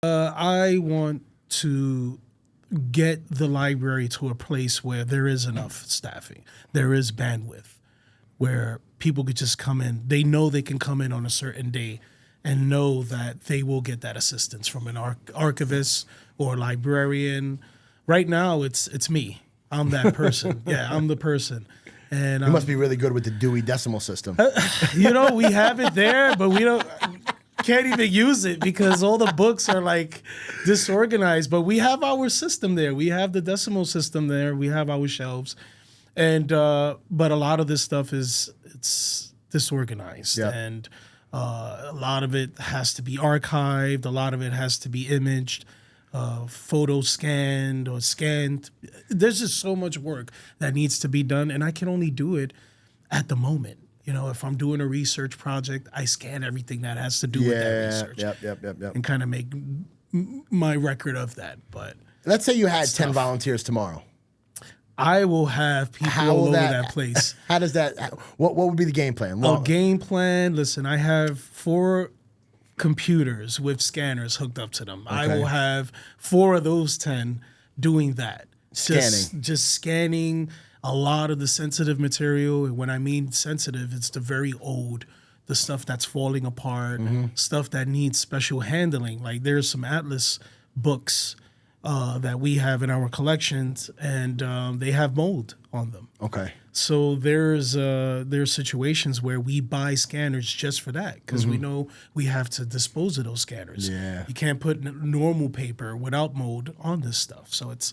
I want to get the library to a place where there is enough staffing, there is bandwidth, where people could just come in. They know they can come in on a certain day and know that they will get that assistance from an archivist or librarian. Right now, it's me. I'm that person. Yeah, I'm the person. And You must be really good with the Dewey Decimal System. we have it there, but we can't even use it because all the books are like disorganized. But we have our system there. We have the decimal system there. We have our shelves, and but a lot of this stuff it's disorganized, Yep. and a lot of it has to be archived. A lot of it has to be imaged. Photo scanned or scanned. There's just so much work that needs to be done, and I can only do it at the moment. If I'm doing a research project, I scan everything that has to do with that research. Yep. And kind of make my record of that. But Let's say you had 10 volunteers tomorrow. I will have people all over that place. How does that? What would be the game plan? Game plan. Listen, I have 4 computers with scanners hooked up to them. I will have 4 of those 10 doing that. Just scanning a lot of the sensitive material. And when I mean sensitive, it's the very old, the stuff that's falling apart, stuff that needs special handling. Like there's some Atlas books that we have in our collections, and they have mold on them. Okay. So there's situations where we buy scanners just for that because we know we have to dispose of those scanners. Yeah. You can't put normal paper without mold on this stuff. So it's,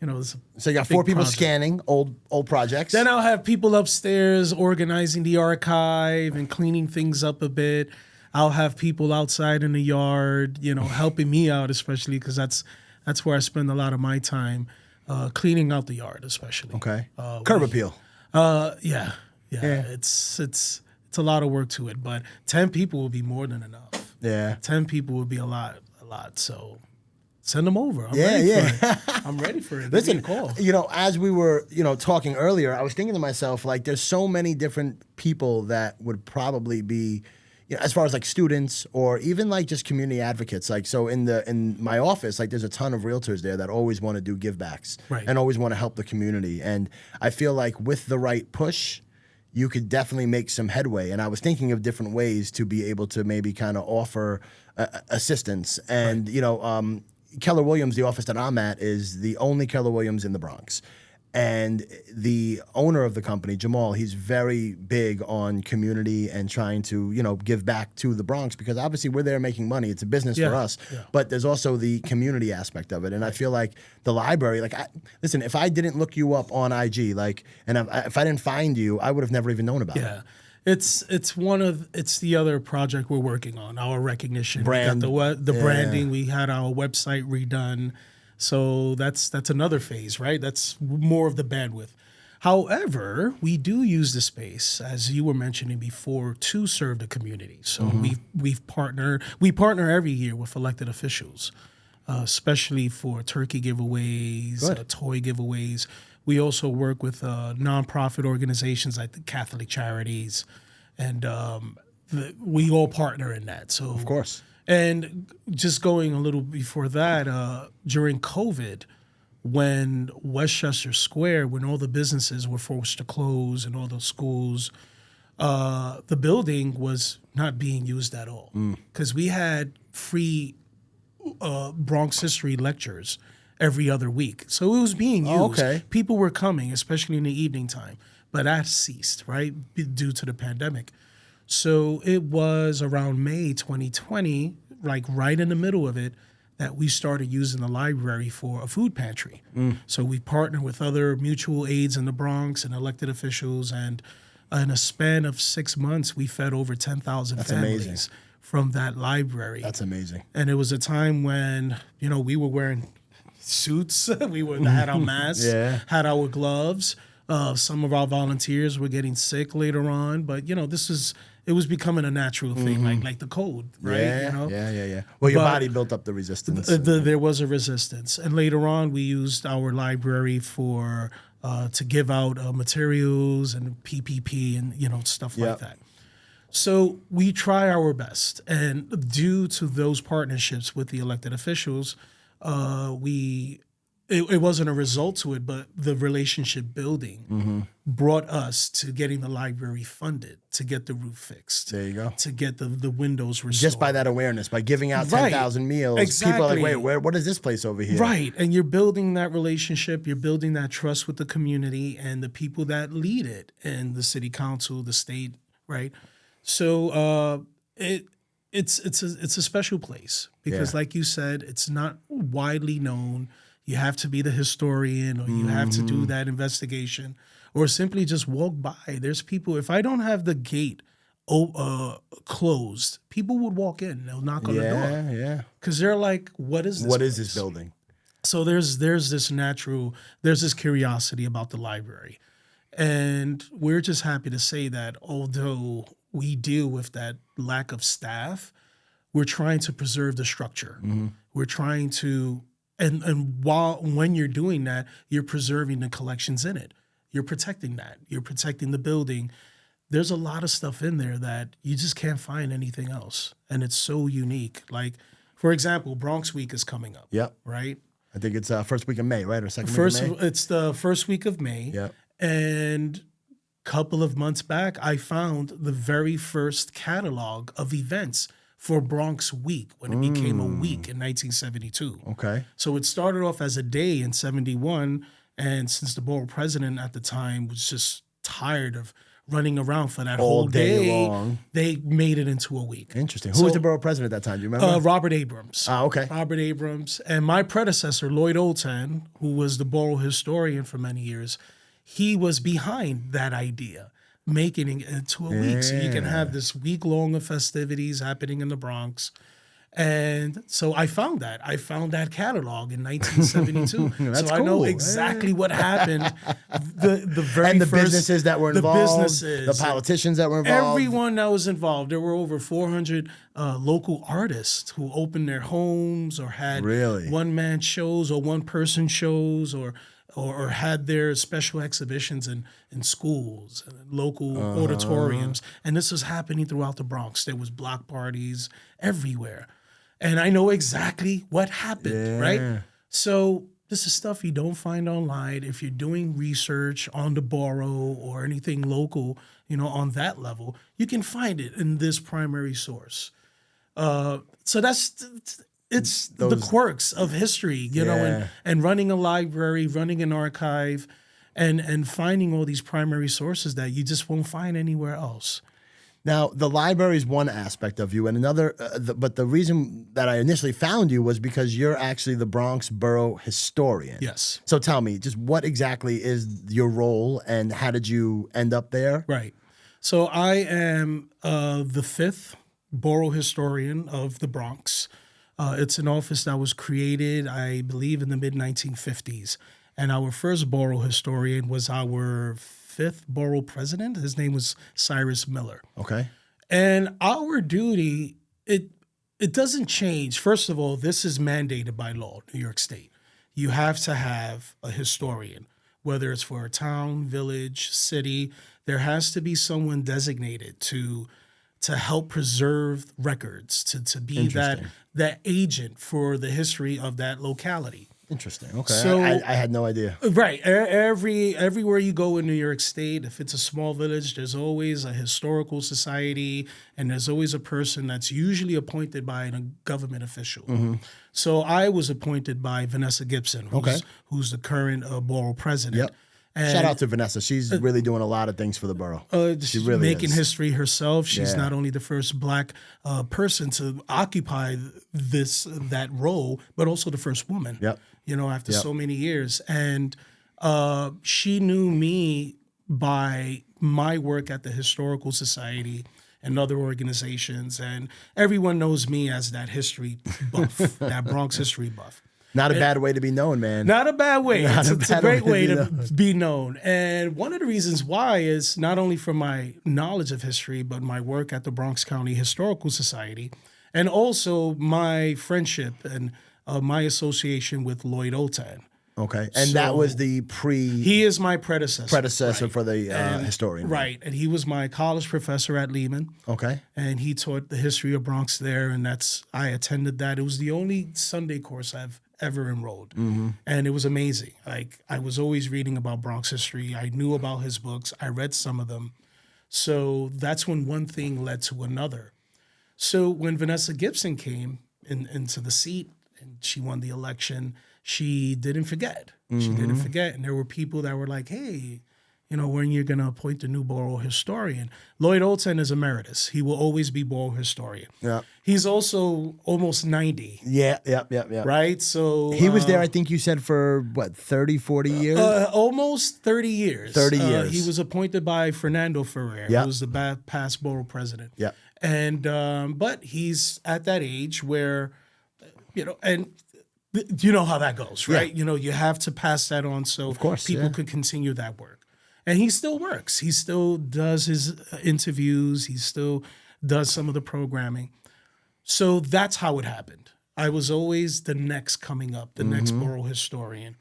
it's So you got 4 people scanning old projects. Then I'll have people upstairs organizing the archive and cleaning things up a bit. I'll have people outside in the yard, helping me out, especially because that's where I spend a lot of my time, cleaning out the yard, especially. Okay. Curb appeal. Yeah. It's a lot of work to it, but 10 people will be more than enough. Yeah. 10 people would be a lot. So send them over. I'm ready for it. I'm ready for it. Listen, Give me a call. As we were, talking earlier, I was thinking to myself, like, there's so many different people that would probably be, as far as like students or even like just community advocates. Like, so in my office, like there's a ton of realtors there that always want to do give backs and always want to help the community. And I feel like with the right push, you could definitely make some headway. And I was thinking of different ways to be able to maybe kind of offer assistance. And, Keller Williams, the office that I'm at, is the only Keller Williams in the Bronx. And the owner of the company, Jamal, he's very big on community and trying to, give back to the Bronx because obviously we're there making money. It's a business for us, but there's also the community aspect of it. And I feel like the library, listen, if I didn't look you up on IG, if I didn't find you, I would have never even known about it. It's the other project we're working on, our recognition. Brand. We got the branding. We had our website redone. So that's another phase, right? That's more of the bandwidth. However, we do use the space, as you were mentioning before, to serve the community. So we partner every year with elected officials, especially for turkey giveaways, toy giveaways. We also work with nonprofit organizations like the Catholic Charities, and we all partner in that. So of course. And just going a little before that, during COVID, when Westchester Square, when all the businesses were forced to close and all the schools, the building was not being used at all because we had free Bronx history lectures every other week. So it was being used. People were coming, especially in the evening time, but that ceased, right, due to the pandemic. So it was around May 2020, like right in the middle of it, that we started using the library for a food pantry. So we partnered with other mutual aids in the Bronx and elected officials, and in a span of 6 months, we fed over 10,000 families from that library. That's amazing. And it was a time when, we were wearing suits, had our masks, had our gloves. Some of our volunteers were getting sick later on, but it was becoming a natural thing, like the cold, right? Yeah. Well, your body built up the resistance. There was a resistance, and later on, we used our library for to give out materials and PPP and stuff like that. So we try our best, and due to those partnerships with the elected officials, it wasn't a result to it, but the relationship building brought us to getting the library funded, to get the roof fixed. There you go. To get the windows restored. Just by that awareness, by giving out Right. 10,000 meals, people are like, wait, what is this place over here? Right. And you're building that relationship, you're building that trust with the community and the people that lead it, and the city council, the state, right? So it's a special place because, Yeah. like you said, it's not widely known. You have to be the historian, or you have to do that investigation, or simply just walk by. There's people. If I don't have the gate closed, people would walk in. They'll knock on the door. Yeah. Because they're like, "What is this? What is place?" this building? So there's this curiosity about the library, and we're just happy to say that although we deal with that lack of staff, we're trying to preserve the structure. We're trying to, and when you're doing that, you're preserving the collections in it. You're protecting that. You're protecting the building. There's a lot of stuff in there that you just can't find anything else, and it's so unique. Like, for example, Bronx Week is coming up. Yep. Right. I think it's first week of May, right? Or second First, week of May? it's the first week of May. Yep. And a couple of months back, I found the very first catalog of events for Bronx Week when it became a week in 1972. Okay. So it started off as a day in 71. And since the borough president at the time was just tired of running around for that All whole day day, long. they made it into a week. Interesting. Who was the borough president at that time? Do you remember? Robert Abrams. Okay. Robert Abrams. And my predecessor, Lloyd Oltan, who was the borough historian for many years, he was behind that idea, making it into a week. So you can have this week-long of festivities happening in the Bronx. And so I found that. I found that catalog in 1972. That's so I know cool. exactly what happened. The very And the first, businesses that were involved, the businesses, the politicians that were involved. everyone that was involved. There were over 400 local artists who opened their homes or had Really? one-man shows or one-person shows or had their special exhibitions in schools, and local auditoriums. And this was happening throughout the Bronx. There was block parties everywhere. And I know exactly what happened, right? So this is stuff you don't find online. If you're doing research on the borough or anything local, on that level, you can find it in this primary source. So it's the quirks of history, and running a library, running an archive, and finding all these primary sources that you just won't find anywhere else. Now, the library is one aspect of you, and another. But the reason that I initially found you was because you're actually the Bronx Borough historian. Yes. So tell me, just what exactly is your role, and how did you end up there? Right. So I am the 5th borough historian of the Bronx. It's an office that was created, I believe, in the mid-1950s. And our first borough historian was our 5th borough president. His name was Cyrus Miller. Okay. And our duty, it doesn't change. First of all, this is mandated by law, New York State. You have to have a historian, whether it's for a town, village, city. There has to be someone designated to help preserve records, to be that agent for the history of that locality. Interesting. Okay. So I had no idea. Right. Everywhere you go in New York State, if it's a small village, there's always a historical society, and there's always a person that's usually appointed by a government official. So I was appointed by Vanessa Gibson, who's the current borough president. Yep. And Shout out to Vanessa. She's really doing a lot of things for the borough. She's really making is. history herself. She's Yeah. not only the first Black person to occupy that role, but also the first woman. Yep. After so many years, and she knew me by my work at the Historical Society and other organizations, and everyone knows me as that history buff, that Bronx history buff. Not a bad way to be known, man. Not a bad way. It's a bad great way way to be known. And one of the reasons why is not only from my knowledge of history, but my work at the Bronx County Historical Society, and also my friendship and my association with Lloyd Oltan. Okay. And that was the He is my predecessor. predecessor for the historian. Right. And he was my college professor at Lehman. Okay. And he taught the history of Bronx there. And I attended that. It was the only Sunday course I've ever enrolled. And it was amazing. Like, I was always reading about Bronx history. I knew about his books. I read some of them. So that's when one thing led to another. So when Vanessa Gibson came into the seat and she won the election, she didn't forget. She didn't forget. And there were people that were like, hey, when you're going to appoint the new borough historian? Lloyd Olten is emeritus. He will always be borough historian. Yeah. He's also almost 90. Yeah. Right? So He was there, I think you said, for what, 30, 40 years? Almost 30 years. 30 years. He was appointed by Fernando Ferrer, Yeah. who was the past borough president. Yeah. And but he's at that age where, and you know how that goes, right? Yeah. You have to pass that on so Of course, people yeah. can continue that work. And he still works. He still does his interviews. He still does some of the programming. So that's how it happened. I was always the next coming up, the next borough historian.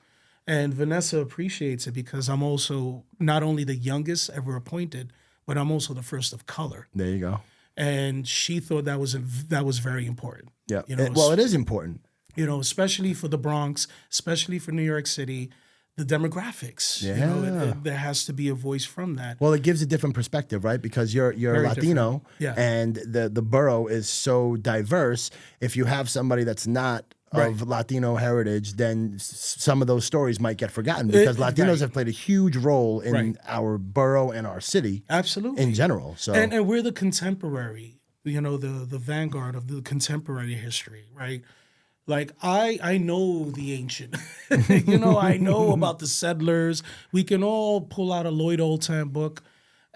And Vanessa appreciates it because I'm also not only the youngest ever appointed, but I'm also the first of color. There you go. And she thought that was very important. Yeah. It is important. Especially for the Bronx, especially for New York City, the demographics. Yeah. There has to be a voice from that. Well, it gives a different perspective, right? Because you're Very Latino, different. Yeah. and the borough is so diverse. If you have somebody that's not of Latino heritage, then some of those stories might get forgotten because Latinos have played a huge role in our borough and our city. Absolutely. In general. So and we're the contemporary, the vanguard of the contemporary history, right? Like I know the ancient, I know about the settlers. We can all pull out a Lloyd Olten book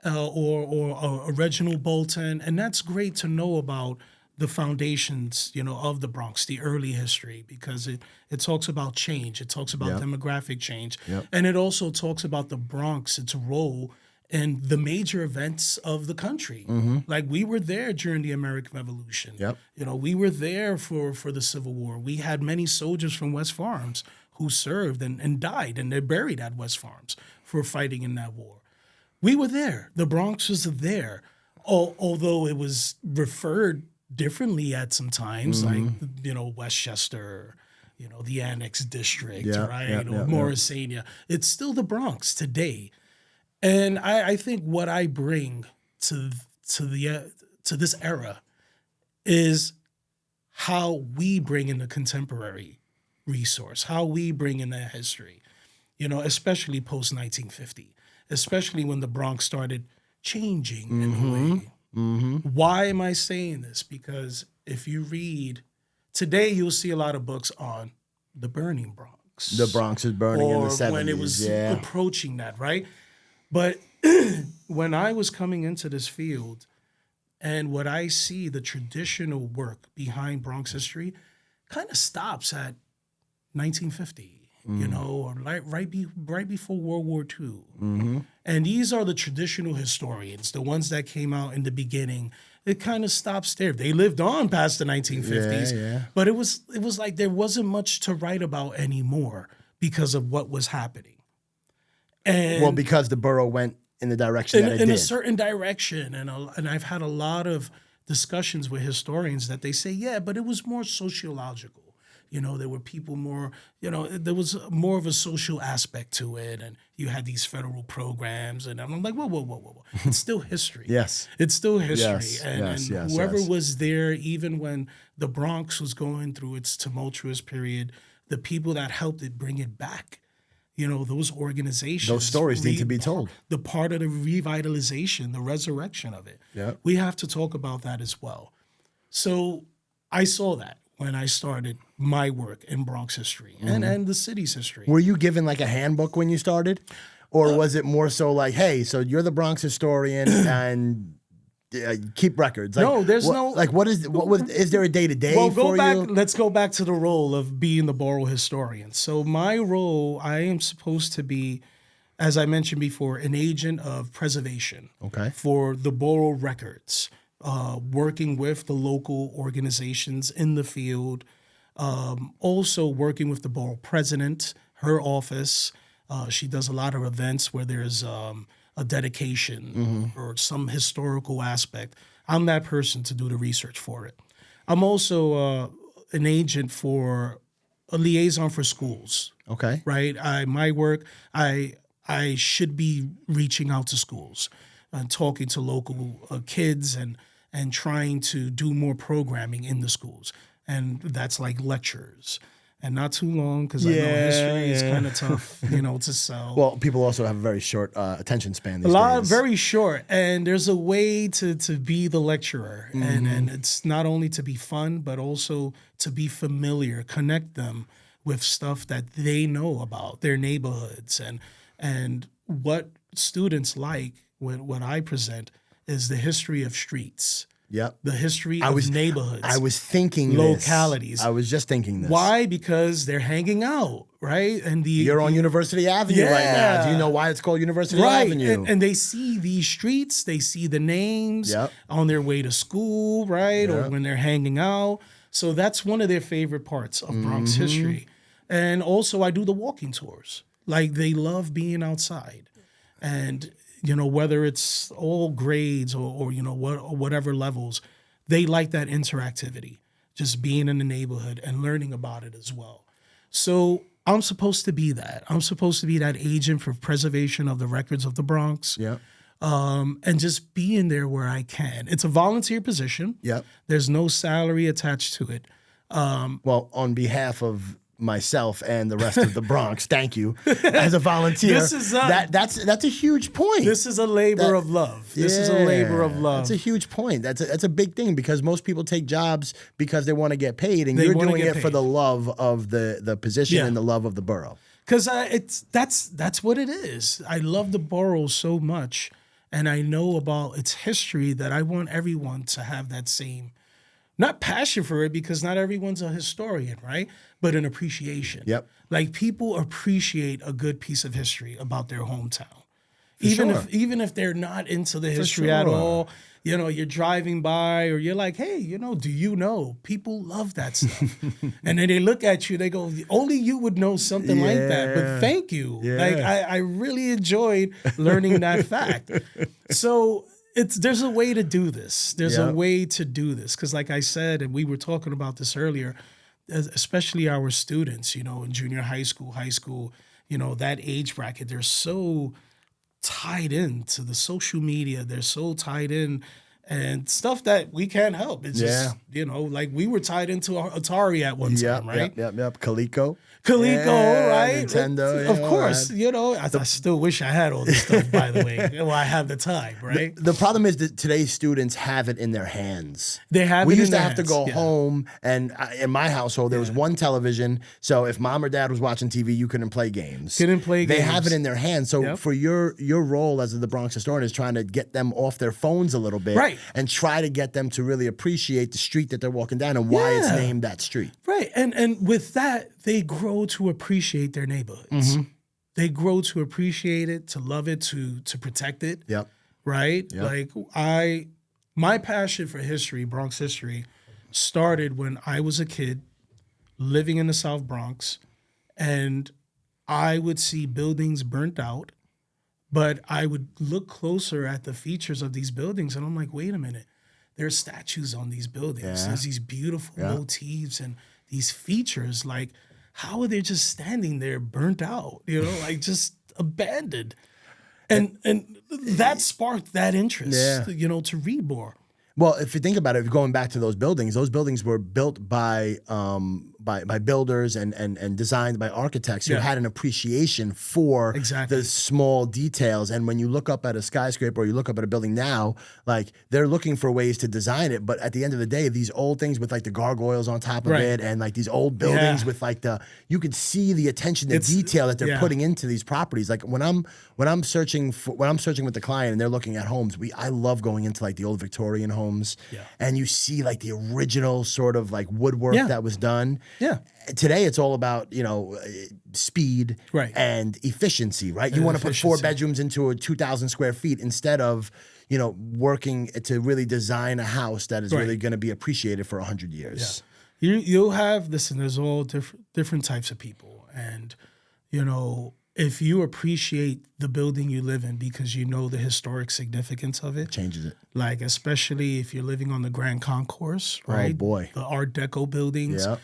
or a Reginald Bolton, and that's great to know about the foundations, of the Bronx, the early history, because it talks about change. It talks about demographic change. Yep. And it also talks about the Bronx, its role in the major events of the country. Like, we were there during the American Revolution. Yep. We were there for the Civil War. We had many soldiers from West Farms who served and died, and they're buried at West Farms for fighting in that war. We were there. The Bronx was there, although it was referred differently at some times, like, Westchester, the Annex District, right? Or Morrisania. It's still the Bronx today. And I think what I bring to this era is how we bring in the contemporary resource, how we bring in that history, especially post 1950, especially when the Bronx started changing in a way. Why am I saying this? Because if you read today, you'll see a lot of books on the burning Bronx. The Bronx is burning in the 70s. When it was approaching that, right? But when I was coming into this field and what I see, the traditional work behind Bronx history kind of stops at 1950. Or right before World War II. And these are the traditional historians, the ones that came out in the beginning. It kind of stops there. They lived on past the 1950s, but it was like there wasn't much to write about anymore because of what was happening. And because the borough went in the direction that it did. In a certain direction, and I've had a lot of discussions with historians that they say, but it was more sociological. There were people more, there was more of a social aspect to it. And you had these federal programs. And I'm like, whoa. It's still history. Yes. It's still history. Yes, And whoever was there, even when the Bronx was going through its tumultuous period, the people that helped it bring it back, those organizations. Those stories need to be told. The part of the revitalization, the resurrection of it. Yeah. We have to talk about that as well. So I saw that when I started my work in Bronx history and the city's history. Were you given like a handbook when you started? Or was it more so like, hey, so you're the Bronx historian and keep records? Like, no, there's no... Like, is there a day-to-day well, for you? Let's go back to the role of being the borough historian. So my role, I am supposed to be, as I mentioned before, an agent of preservation for the borough records. Working with the local organizations in the field, also working with the borough president her office. She does a lot of events where there's a dedication or some historical aspect. I'm that person to do the research for it. I'm also an agent for a liaison for schools. Okay. Right. My work, I should be reaching out to schools and talking to local kids and trying to do more programming in the schools. And that's like lectures. And not too long, because I know history is kind of tough, to sell. Well, people also have a very short attention span these days. Very short. And there's a way to be the lecturer. And it's not only to be fun, but also to be familiar, connect them with stuff that they know about, their neighborhoods. And what students like, what I present, is the history of streets. Yep. The history of neighborhoods. I was thinking localities. I was just thinking this. Why? Because they're hanging out, right? And you're on University Avenue right now. Do you know why it's called University Avenue? And they see these streets, they see the names on their way to school, right? Or when they're hanging out. So that's one of their favorite parts of Bronx history. And also I do the walking tours. Like they love being outside. And whether it's all grades or whatever levels, they like that interactivity, just being in the neighborhood and learning about it as well. So I'm supposed to be that. I'm supposed to be that agent for preservation of the records of the Bronx. Yeah. And just being there where I can. It's a volunteer position. Yep. There's no salary attached to it. Well, on behalf of myself and the rest of the Bronx, thank you as a volunteer. This is that's a huge point. This is a labor of love. This is a labor of love. That's a huge point. That's a big thing, because most people take jobs because they want to get paid, and you're doing it for the love of the position and the love of the borough. Because that's what it is. I love the borough so much, and I know about its history that I want everyone to have that same, not passion for it, because not everyone's a historian, right? But an appreciation. Yep. Like people appreciate a good piece of history about their hometown. Even if they're not into the history at all, you're driving by or you're like, hey, do you know? People love that stuff. And then they look at you, they go, only you would know something like that. But thank you. Yeah. Like I really enjoyed learning that fact. So there's a way to do this. There's a way to do this. Because like I said, and we were talking about this earlier, especially our students, in junior high school, that age bracket, they're so tied into the social media. They're so tied in and stuff that we can't help. It's just, like we were tied into Atari at one time, right? Yep. Coleco, right? Nintendo. Of course, I still wish I had all this stuff, by the way. Well, I have the time, right? The problem is that today's students have it in their hands. They have it in their hands. We used to have to go home, and in my household, there was one television. So if mom or dad was watching TV, you couldn't play games. They have it in their hands. So for your role as the Bronx historian is trying to get them off their phones a little bit. Right. And try to get them to really appreciate the street that they're walking down and why it's named that street. Right. And with that, they grow to appreciate their neighborhoods. They grow to appreciate it, to love it, to protect it. Yep. Right? Yep. Like my passion for history, Bronx history, started when I was a kid living in the South Bronx, and I would see buildings burnt out. But I would look closer at the features of these buildings, and I'm like, wait a minute. There's statues on these buildings. Yeah. There's these beautiful motifs and these features. Like, how are they just standing there burnt out? Like just abandoned. And that sparked that interest, to read more. Well, if you think about it, going back to those buildings were built by builders and designed by architects who had an appreciation for the small details. And when you look up at a skyscraper or you look up at a building now, like they're looking for ways to design it. But at the end of the day, these old things with like the gargoyles on top of it, and like these old buildings with like you could see the attention to detail that they're putting into these properties. Like when I'm searching with the client and they're looking at homes, I love going into like the old Victorian homes. And you see like the original sort of like woodwork that was done. Yeah. Today it's all about, speed and efficiency, right? You want to put 4 bedrooms into a 2,000 square feet instead of, working to really design a house that is really going to be appreciated for 100 years. You'll have, listen, there's all different types of people. And you know, if you appreciate the building you live in because you know the historic significance of it, Changes it. like especially if you're living on the Grand Concourse, right? Oh boy. The Art Deco buildings. Yeah.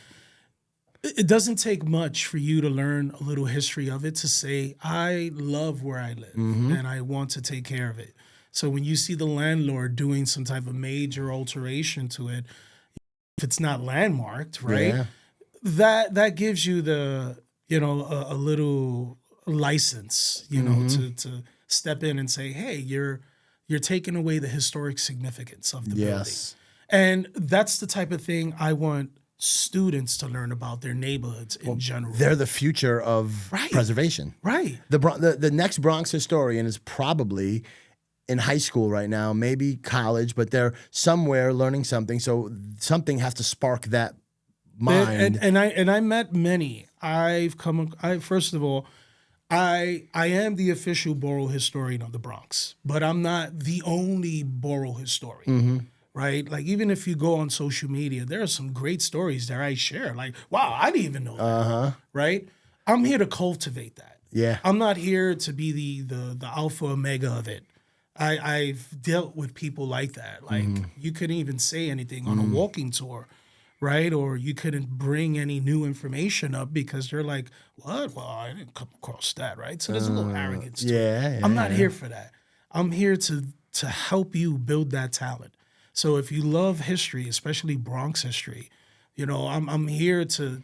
It doesn't take much for you to learn a little history of it to say, I love where I live and I want to take care of it. So when you see the landlord doing some type of major alteration to it, if it's not landmarked, right? Yeah. That gives you the, you know, a little license, you know, to step in and say, hey, you're taking away the historic significance of the building. Yes. And that's the type of thing I want students to learn about their neighborhoods in general. They're the future of preservation. Right. The next Bronx historian is probably in high school right now, maybe college, but they're somewhere learning something. So something has to spark that mind. And I met many. First of all, I am the official borough historian of the Bronx, but I'm not the only borough historian. Right? Like, even if you go on social media, there are some great stories that I share. Like, wow, I didn't even know that. Right? I'm here to cultivate that. Yeah. I'm not here to be the alpha omega of it. I've dealt with people like that. Like, you couldn't even say anything on a walking tour, right? Or you couldn't bring any new information up because they're like, what? Well, I didn't come across that, right? So there's a little arrogance to it. I'm not here for that. I'm here to help you build that talent. So if you love history, especially Bronx history, you know, I'm here to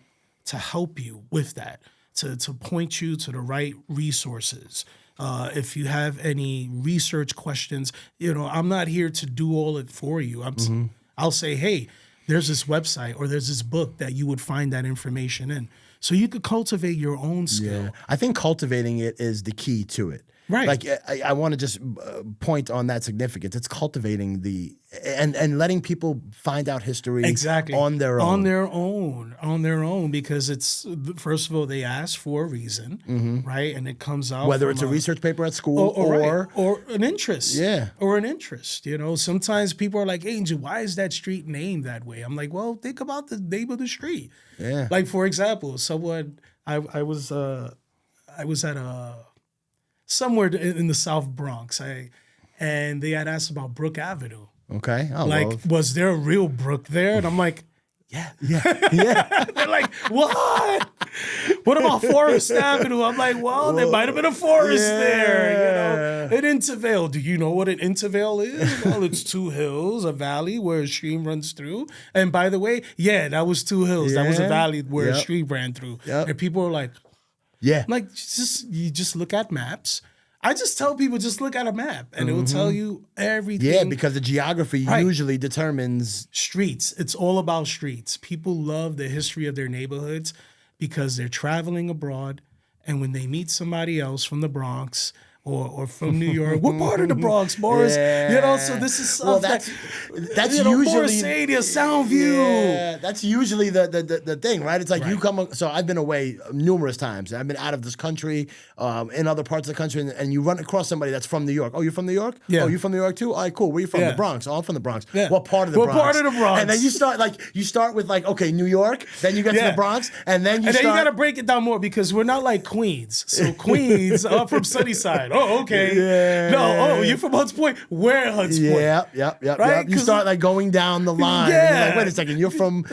help you with that, to point you to the right resources. If you have any research questions, you know, I'm not here to do all it for you. I'll say, hey, there's this website or there's this book that you would find that information in. So you could cultivate your own skill. Yeah. I think cultivating it is the key to it. Right. Like, I want to just point on that significance. It's cultivating and letting people find out history on their own. Because it's, first of all, they ask for a reason, right? And it comes out whether it's a research paper at school or an interest. Yeah. Or an interest. You know, sometimes people are like, Angel, why is that street named that way? I'm like, well, think about the name of the street. Yeah. Like, for example, I was at somewhere in the South Bronx, and they had asked about Brook Avenue. Okay. Was there a real brook there? And I'm like, yeah. They're like, what? What about Forest Avenue? I'm like, well, there might have been a forest there, you know. An intervale. Do you know what an intervale is? Well, it's two hills, a valley where a stream runs through. And by the way, that was two hills. That was a valley where a stream ran through. Yep. And people are like, yeah. like, you just look at maps. I just tell people, just look at a map and it will tell you everything. Yeah, because the geography usually determines streets. It's all about streets. People love the history of their neighborhoods because they're traveling abroad, and when they meet somebody else from the Bronx or from New York, what part of the Bronx, Morris? Yeah. You know, so this is stuff that's you know, usually Morrisadia, Soundview. Yeah, that's usually the thing, right? It's like you come. So I've been away numerous times. I've been out of this country, in other parts of the country, and you run across somebody that's from New York. Oh, you're from New York? Yeah. Oh, you're from New York too? All right, cool. Where you from? The Bronx. Oh, I'm from the Bronx. Yeah. What part of the Bronx? What part of the Bronx? And then you start with like, okay, New York. Then you get to the Bronx, and then you got to break it down more because we're not like Queens. So Queens are from Sunnyside. Oh, okay. Yeah. No, you're from Hunts Point. Where Hunts Point? Right? You start like going down the line. Yeah. And you're like, wait a second, you're from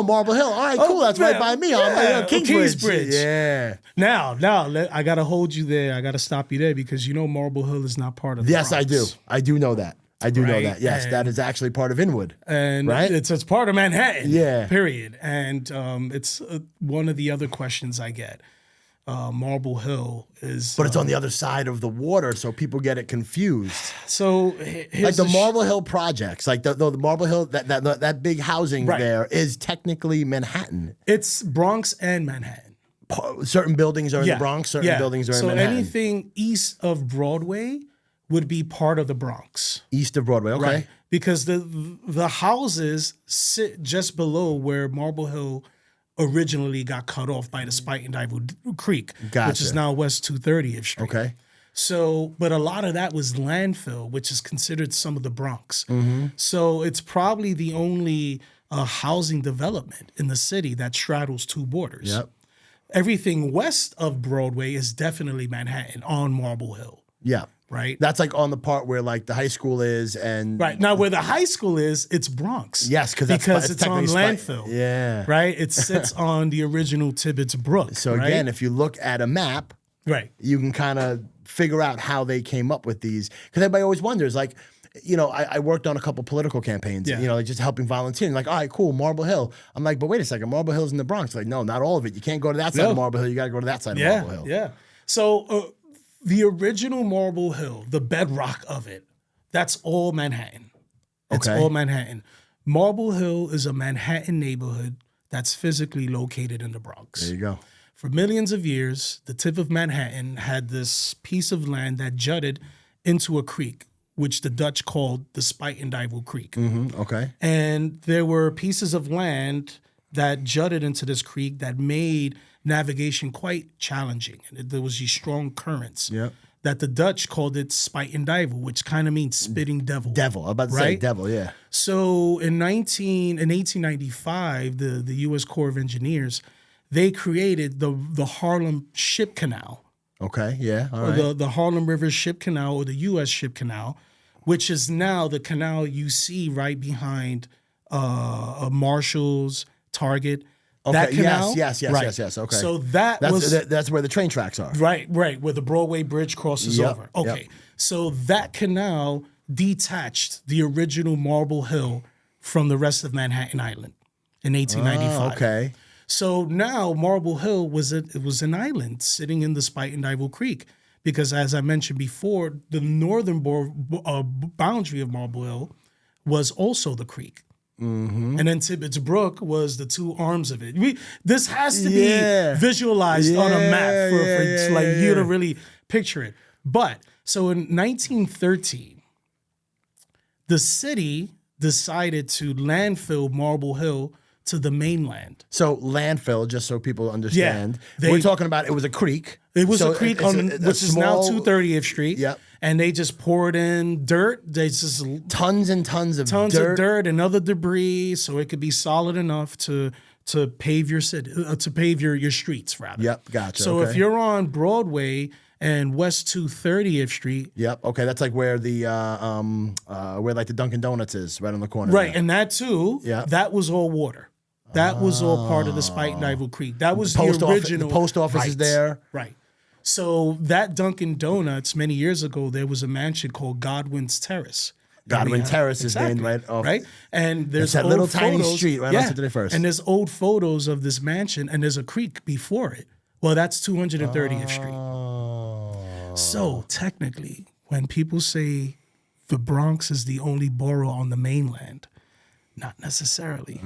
Marble Hill. All right, cool. That's right by me. I'm Kingsbridge. Yeah. Now, I gotta hold you there. I gotta stop you there because you know Marble Hill is not part of the Yes, Bronx. I do. I do know that. I do know that. Yes, And that is actually part of Inwood. And right? It's part of Manhattan. Yeah. Period. And it's one of the other questions I get. Marble Hill is, but it's on the other side of the water, so people get it confused. So like the Marble Hill projects, like the Marble Hill, that big housing there is technically Manhattan. It's Bronx and Manhattan. Certain buildings are in the Bronx, certain buildings are in Manhattan. So anything east of Broadway would be part of the Bronx. East of Broadway, okay. Right. Because the houses sit just below where Marble Hill originally got cut off by the Spite and Dive Creek, which is now West 230th Street. Okay. So, but a lot of that was landfill, which is considered some of the Bronx. So it's probably the only housing development in the city that straddles two borders. Yep. everything west of Broadway is definitely Manhattan on Marble Hill, Yeah. right? That's like on the part where like the high school is and Right. Now, where the high school is, it's Bronx. Yes, because it's on landfill. Yeah. Right? It sits on the original Tibbetts Brook. So right? again, if you look at a map, Right. you can kind of figure out how they came up with these. Because everybody always wonders, like, you know, I worked on a couple political campaigns, Yeah. you know, like just helping volunteering. Like, all right, cool, Marble Hill. I'm like, but wait a second, Marble Hill's in the Bronx. Like, no, not all of it. You can't go to that side of Marble Hill. You got to go to that side of Marble Hill. Yeah. So the original Marble Hill, the bedrock of it, that's all Manhattan. It's Okay. all Manhattan. Marble Hill is a Manhattan neighborhood that's physically located in the Bronx. There you go. For millions of years, the tip of Manhattan had this piece of land that jutted into a creek, which the Dutch called the Spite and Dival Creek. Okay. And there were pieces of land that jutted into this creek that made navigation quite challenging. And there was these strong currents Yep. that the Dutch called it Spite and Dival, which kind of means spitting devil. Devil. I'm about to say Right? devil, yeah. So in 1895, the U.S. Corps of Engineers, they created the Harlem Ship Canal. Okay, yeah, all Or right. the Harlem River Ship Canal, or the U.S. Ship Canal, which is now the canal you see right behind Marshall's, Target. That Okay, canal, yes, right. okay. So that's where the train tracks are. right, where the Broadway Bridge crosses Yep, over. Okay, yep. so that canal detached the original Marble Hill from the rest of Manhattan Island in 1895. Oh, okay. So now Marble Hill was an island sitting in the Spite and Dival Creek because, as I mentioned before, the northern boundary of Marble Hill was also the creek. And then Tibbetts Brook was the two arms of it. This has to be visualized on a map for you to really picture it. But so in 1913, the city decided to landfill Marble Hill to the mainland. So landfill, just so people understand, Yeah, we're talking about it was a creek. It was So a creek it's which is now small- 230th Street. Yep. And they just poured in dirt. They just Tons and tons of tons dirt. of dirt and other debris, so it could be solid enough to pave your city, to pave your streets rather. Yep, gotcha. So okay. if you're on Broadway and West 230th Street, Yep. Okay, that's like where the where like the Dunkin' Donuts is, right on the corner. right, there. and that too, Yeah. that was all water. That was all part of the Spite and Dival Creek. That was the original. The post office is there. Right. So that Dunkin' Donuts, many years ago, there was a mansion called Godwin's Terrace. Godwin Yeah, Terrace is named right off. Right? And there's that old little tiny photos, street right on 51st. And there's old photos of this mansion, and there's a creek before it. Well, that's 230th Street. Oh. So technically, when people say the Bronx is the only borough on the mainland, not necessarily,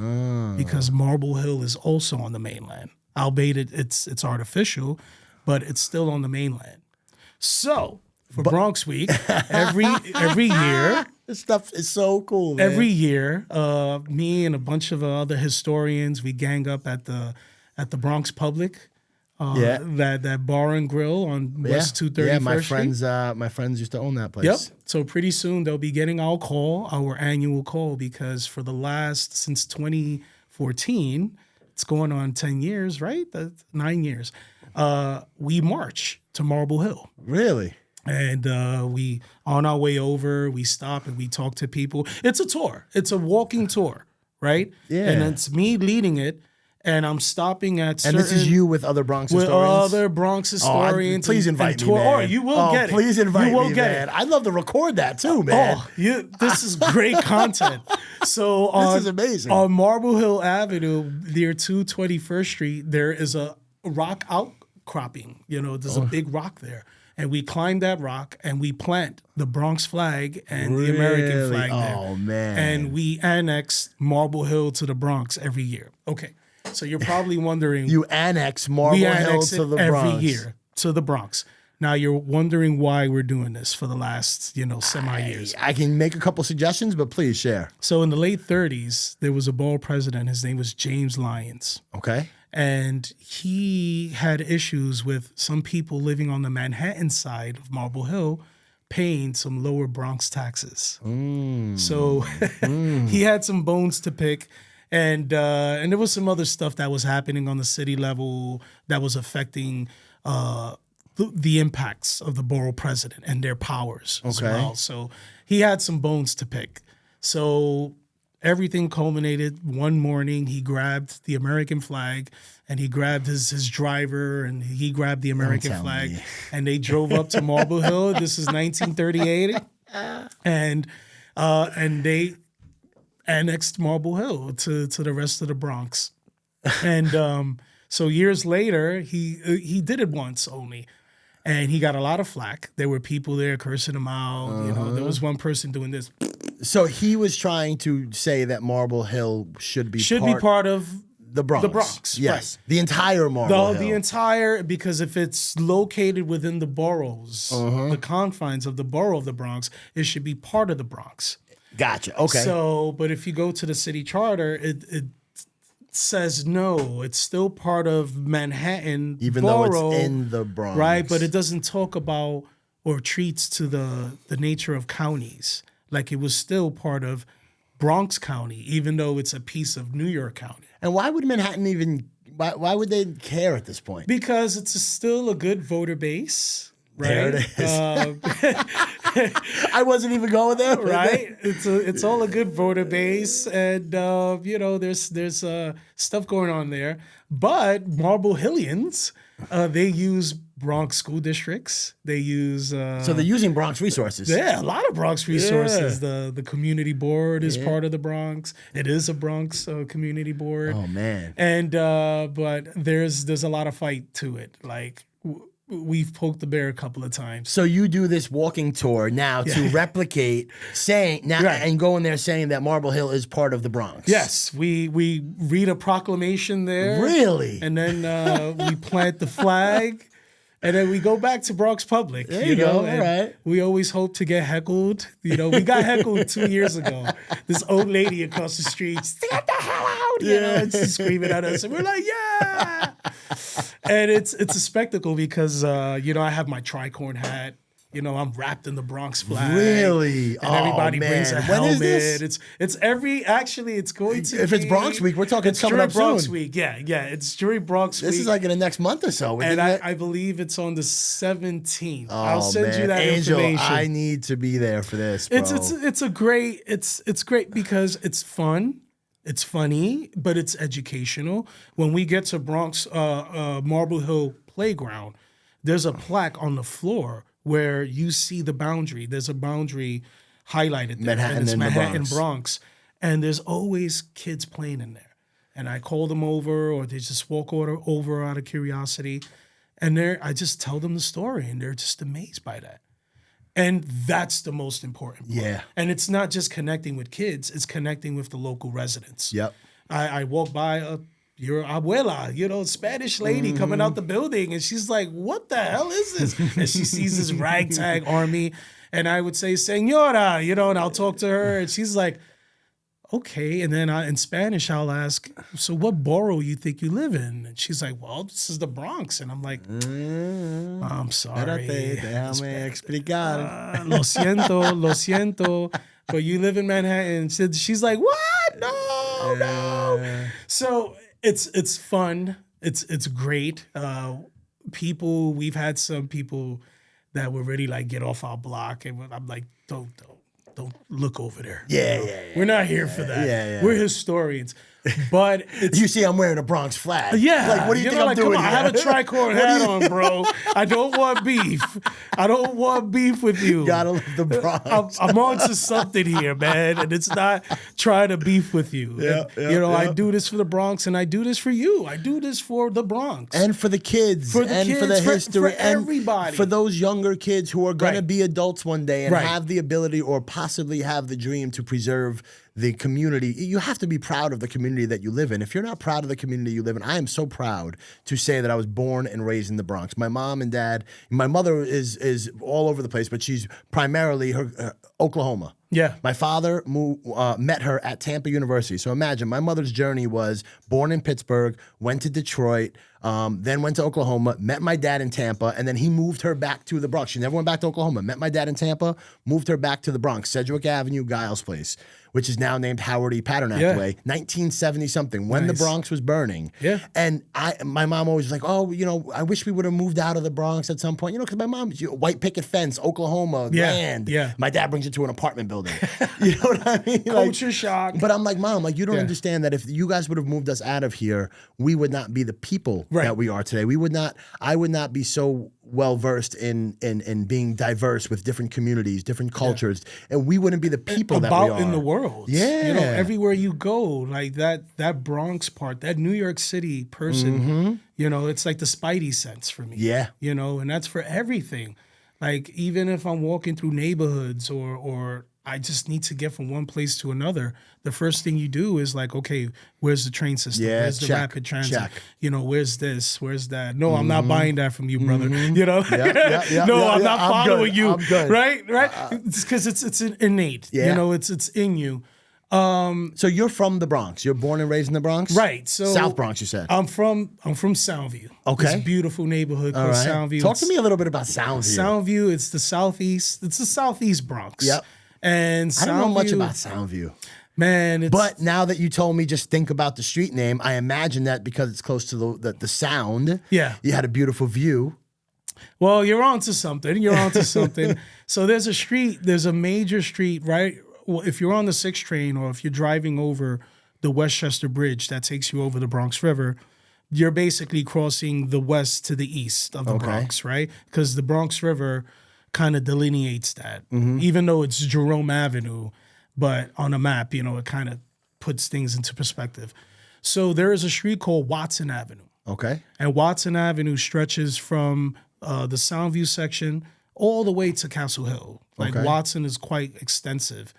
because Marble Hill is also on the mainland. Albeit it's artificial, but it's still on the mainland. So for Bronx Week, every year, This stuff is so cool, man. every year, me and a bunch of other historians, we gang up at the Bronx Public. Yeah. That bar and grill on West 231st Yeah, my Street. my friends used to own that place. Yep. So pretty soon they'll be getting our annual call, because for the since 2014, it's going on 10 years, right? That's 9 years. We march to Marble Hill. Really? And we, on our way over, we stop and we talk to people. It's a tour. It's a walking tour, right? Yeah. And it's me leading it, and I'm stopping at And this is you with other Bronx with historians? other Bronx historians. Please and invite me, tour. man. Oh, you will get it. Please invite you will me, get man. it. I'd love to record that too, man. Oh, this is great content. So This is amazing. On Marble Hill Avenue near 221st Street, there is a rock outcropping. There's a big rock there. And we climb that rock and we plant the Bronx flag and the American flag there. Oh, man. And we annex Marble Hill to the Bronx every year. Okay. So you're probably wondering. You annex Marble we Hill annex to it the every Bronx. year to the Bronx. Now you're wondering why we're doing this for the last, semi years. I can make a couple suggestions, but please share. So in the late 30s, there was a borough president. His name was James Lyons. Okay. And he had issues with some people living on the Manhattan side of Marble Hill paying some lower Bronx taxes. So he had some bones to pick. And there was some other stuff that was happening on the city level that was affecting the impacts of the borough president and their powers as well. So he had some bones to pick. So everything culminated one morning. He grabbed the American flag and he grabbed his driver and he grabbed the American flag and they drove up to Marble Hill. This is 1938. And they annexed Marble Hill to the rest of the Bronx. And so years later, he did it once only. And he got a lot of flack. There were people there cursing him out. You know, there was one person doing this. So he was trying to say that Marble Hill should be part of the Bronx. The Bronx, yes. Right. The entire Marble Hill. The entire, because if it's located within the boroughs, the confines of the borough of the Bronx, it should be part of the Bronx. Gotcha. Okay. So, but if you go to the city charter, it says no, it's still part of Manhattan even borough, though it's in the Bronx. Right, but it doesn't talk about or treats to the nature of counties. Like it was still part of Bronx County, even though it's a piece of New York County. And why would Manhattan even, why would they care at this point? Because it's still a good voter base. Right? There it is. I wasn't even going there. Right? It's all a good voter base. And, you know, there's stuff going on there. But Marble Hillians, they use Bronx school districts. They use... so they're using Bronx resources. Yeah, a lot of Bronx resources. Yeah. The community board is part of the Bronx. It is a Bronx community board. Oh, man. And but there's a lot of fight to it. Like... We've poked the bear a couple of times. So you do this walking tour now to replicate and go in there saying that Marble Hill is part of the Bronx. Yes, we read a proclamation there. Really? And then we plant the flag. And then we go back to Bronx Public. There you go. All right. We always hope to get heckled. You know, we got heckled 2 years ago. This old lady across the street, get the hell out! You know, and she's screaming at us, and we're like, yeah! And it's a spectacle because you know, I have my tricorn hat. You know, I'm wrapped in the Bronx flag. Really? And everybody brings a helmet. When is this? It's going to if it's Bronx Week, we're talking it's coming up Bronx soon. Week. Yeah, it's during Bronx Week. This is like in the next month or so. And I believe it's on the 17th. Oh, I'll send you that Angel, information. I need to be there for this, bro. It's great because it's fun. It's funny, but it's educational. When we get to Bronx Marble Hill Playground, there's a plaque on the floor where you see the boundary. There's a boundary highlighted there. Manhattan Bronx. And there's always kids playing in there. And I call them over or they just walk over out of curiosity. And I just tell them the story and they're just amazed by that. And that's the most important part. Yeah. And it's not just connecting with kids, it's connecting with the local residents. Yep. I walk by your abuela, you know, Spanish lady coming out the building, and she's like, what the hell is this? And she sees this ragtag army, and I would say, Señora, you know, and I'll talk to her, and she's like, okay. And then in Spanish, I'll ask, so what borough you think you live in? And she's like, well, this is the Bronx. And I'm like, I'm sorry. Déjame explicar. Lo siento. But you live in Manhattan. She's like, what? No. So it's fun. It's great. We've had some people that were ready like get off our block, and I'm like, don't look over there. Yeah. We're not here for that. Yeah. We're historians. But you see, I'm wearing a Bronx flag. Yeah. Like, what do you think I'm doing? Come on, I have a tricorn hat on, bro. I don't want beef. I don't want beef with you. Gotta love the Bronx. I'm on to something here, man. And it's not trying to beef with you. I do this for the Bronx and I do this for you. I do this for the Bronx. And for the kids. For the history. For everybody. And for those younger kids who are going to be adults one day and have the ability or possibly have the dream to preserve the community. You have to be proud of the community that you live in. If you're not proud of the community you live in, I am so proud to say that I was born and raised in the Bronx. My mom and dad, my mother is all over the place, but she's primarily Oklahoma. Yeah. My father met her at Tampa University. So imagine, my mother's journey was born in Pittsburgh, went to Detroit, Then went to Oklahoma, met my dad in Tampa, and then he moved her back to the Bronx. She never went back to Oklahoma. Met my dad in Tampa, moved her back to the Bronx, Sedgwick Avenue, Giles Place, which is now named Howard E. Padernacht Way, 1970 something, when the Bronx was burning. Yeah. And my mom always was like, oh, I wish we would have moved out of the Bronx at some point, because my mom, white picket fence, Oklahoma, land. Yeah. My dad brings it to an apartment building. You know what I mean? Culture shock. But I'm like, Mom, you don't understand that if you guys would have moved us out of here, we would not be the people that we are today. I would not be so well versed in being diverse with different communities, different cultures, and we wouldn't be the people that we are in the world. Yeah, everywhere you go, like that Bronx part, that New York City person, it's like the Spidey sense for me. Yeah, and that's for everything. Like even if I'm walking through neighborhoods or I just need to get from one place to another, the first thing you do is like, okay, where's the train system? Yeah, where's the rapid transit? Check. Where's this? Where's that? No, I'm not buying that from you, brother. I'm not following you. I'm good. Right? It's because it's innate. Yeah. It's in you. So you're from the Bronx. You're born and raised in the Bronx? Right. So South Bronx, you said. I'm from Soundview. Okay. This beautiful neighborhood called Soundview. Talk to me a little bit about Soundview. Soundview, it's the southeast. It's the southeast Bronx. Yep. And I don't know much about Soundview. Man, but now that you told me, just think about the street name, I imagine that because it's close to the sound, you had a beautiful view. Well, you're onto something. So there's a major street, right? Well, if you're on the 6 train or if you're driving over the Westchester Bridge that takes you over the Bronx River, you're basically crossing the west to the east of the Bronx, right? Because the Bronx River kind of delineates that, even though it's Jerome Avenue, but on a map, it kind of puts things into perspective. So there is a street called Watson Avenue. Okay. And Watson Avenue stretches from the Soundview section all the way to Castle Hill. Like Watson is quite extensive.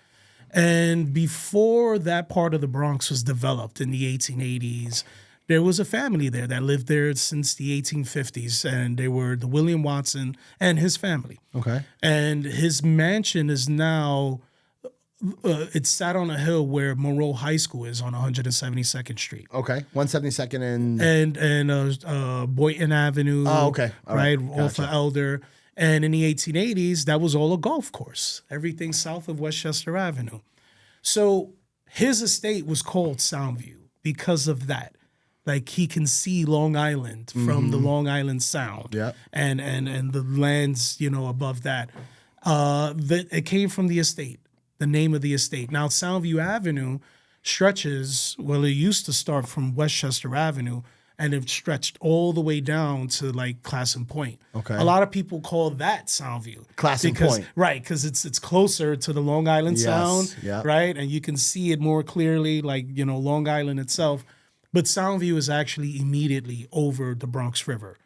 And before that part of the Bronx was developed in the 1880s, there was a family there that lived there since the 1850s, and they were the William Watson and his family. Okay. And his mansion is now, it's sat on a hill where Monroe High School is on 172nd Street. Okay. 172nd and Boynton Avenue. Oh, okay. All right. Off of Elder. And in the 1880s, that was all a golf course. Everything south of Westchester Avenue. So his estate was called Soundview because of that. Like he can see Long Island from the Long Island Sound, and the lands above that. It came from the estate, the name of the estate. Now Soundview Avenue stretches. Well, it used to start from Westchester Avenue, and it stretched all the way down to like Classen Point. Okay, a lot of people call that Soundview, Point, right? Because it's closer to the Long Island Sound, right, and you can see it more clearly, like Long Island itself. But Soundview is actually immediately over the Bronx River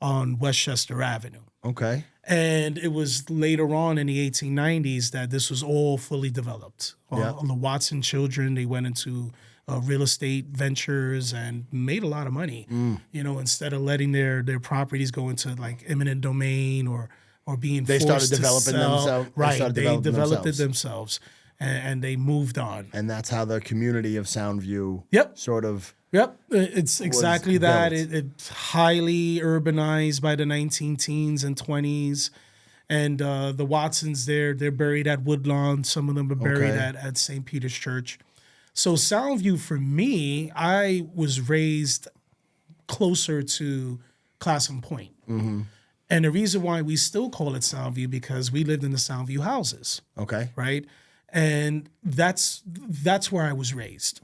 on Westchester Avenue. Okay. And it was later on in the 1890s that this was all fully developed. The Watson children, they went into real estate ventures and made a lot of money. Instead of letting their properties go into like eminent domain or being they forced started developing to sell. themselves. Right, they developed it themselves. And they moved on. And that's how the community of Soundview sort of... Yep, it's exactly that. It's highly urbanized by the 19-teens and 20s. And the Watsons they're buried at Woodlawn. Some of them are buried at St. Peter's Church. So Soundview, for me, I was raised closer to Classen Point. And the reason why we still call it Soundview, because we lived in the Soundview houses. Okay. Right? And that's where I was raised.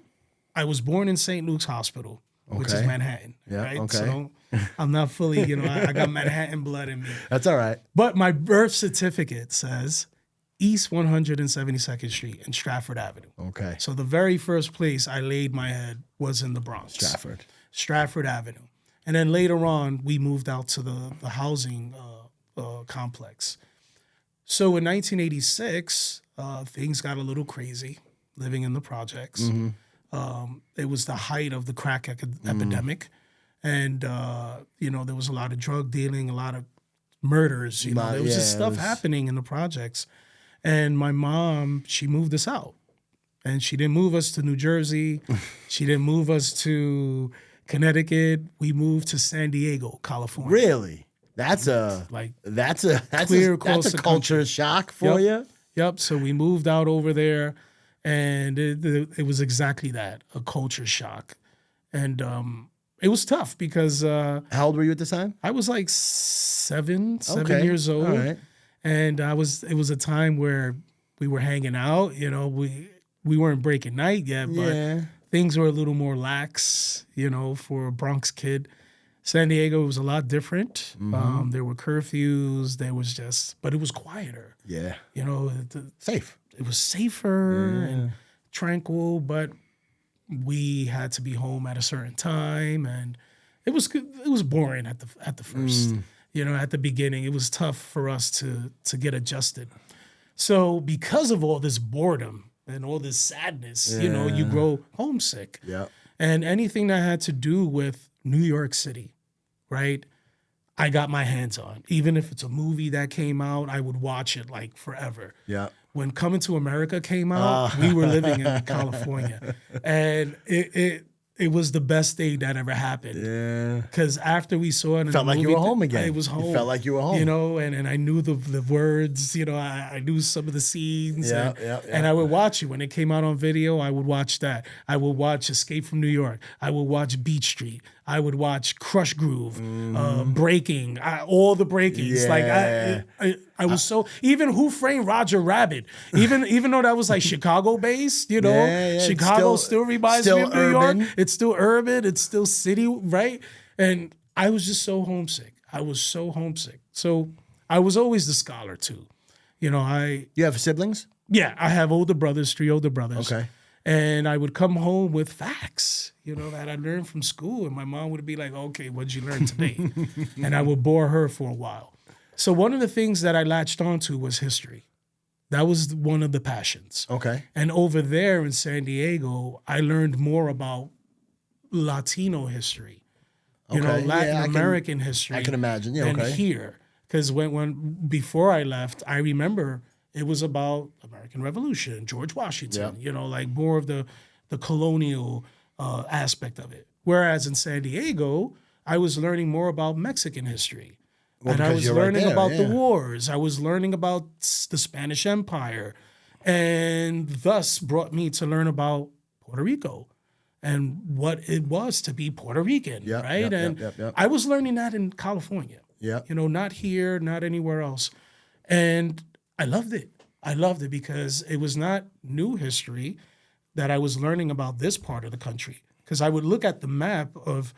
I was born in St. Luke's Hospital, which is Manhattan, right? Okay. So I'm not fully, I got Manhattan blood in me. That's all right. But my birth certificate says East 172nd Street and Stratford Avenue. Okay. So the very first place I laid my head was in the Bronx. Stratford Avenue. And then later on, we moved out to the housing complex. So in 1986, things got a little crazy living in the projects. It was the height of the crack epidemic. And, there was a lot of drug dealing, a lot of murders. There was just stuff happening in the projects. And my mom, she moved us out. And she didn't move us to New Jersey. She didn't move us to Connecticut, we moved to San Diego, California. Really? That's a clear across that's a the culture country. shock for you. Yep. So we moved out over there, and it was exactly that, a culture shock. And it was tough because How old were you at the time? I was like seven Okay. years old. All right. And it was a time where we were hanging out. You know, we weren't breaking night yet, but Yeah. things were a little more lax, you know, for a Bronx kid. San Diego was a lot different. There were curfews. But it was quieter. Yeah. You know, Safe. it was safer and tranquil, but we had to be home at a certain time, and it was boring at the first. You know, at the beginning, it was tough for us to get adjusted. So because of all this boredom and all this sadness, you know, you grow homesick. Yeah. And anything that had to do with New York City, right? I got my hands on. Even if it's a movie that came out, I would watch it like forever. Yeah. When Coming to America came out, we were living in California. And it was the best thing that ever happened. Yeah. Because after we saw it in Felt the like movie, you were home again. It was home. You felt like you were home. You know, and I knew the words, you know, I knew some of the scenes. Yeah, And I would watch it. When it came out on video, I would watch that. I would watch Escape from New York. I would watch Beat Street. I would watch Crush Groove, Breaking, all the breakings. Yeah. Like I was so, even Who Framed Roger Rabbit, even though that was like Chicago based, you know, Yeah, Chicago still reminds me of New urban. York. It's still urban. It's still city, right? And I was just so homesick. I was so homesick. So I was always the scholar too. You know, You have siblings? I have three older brothers. Okay. And I would come home with facts, you know, that I learned from school. And my mom would be like, okay, what'd you learn today? And I would bore her for a while. So one of the things that I latched onto was history. That was one of the passions. Okay. And over there in San Diego, I learned more about Latino history, you know, Okay. Latin Yeah, American history. I can imagine. Yeah, than okay. here. Because before I left, I remember it was about American Revolution, George Washington, you know, like more of the colonial aspect of it. Whereas in San Diego, I was learning more about Mexican history. And I because was you're right learning there, about the yeah. wars. I was learning about the Spanish Empire. And thus brought me to learn about Puerto Rico and what it was to be Puerto Rican, Yep, right? yep, and yep, yep. I was learning that in California. Yeah. You know, not here, not anywhere else. And I loved it. I loved it because it was not new history that I was learning about this part of the country. Because I would look at the map of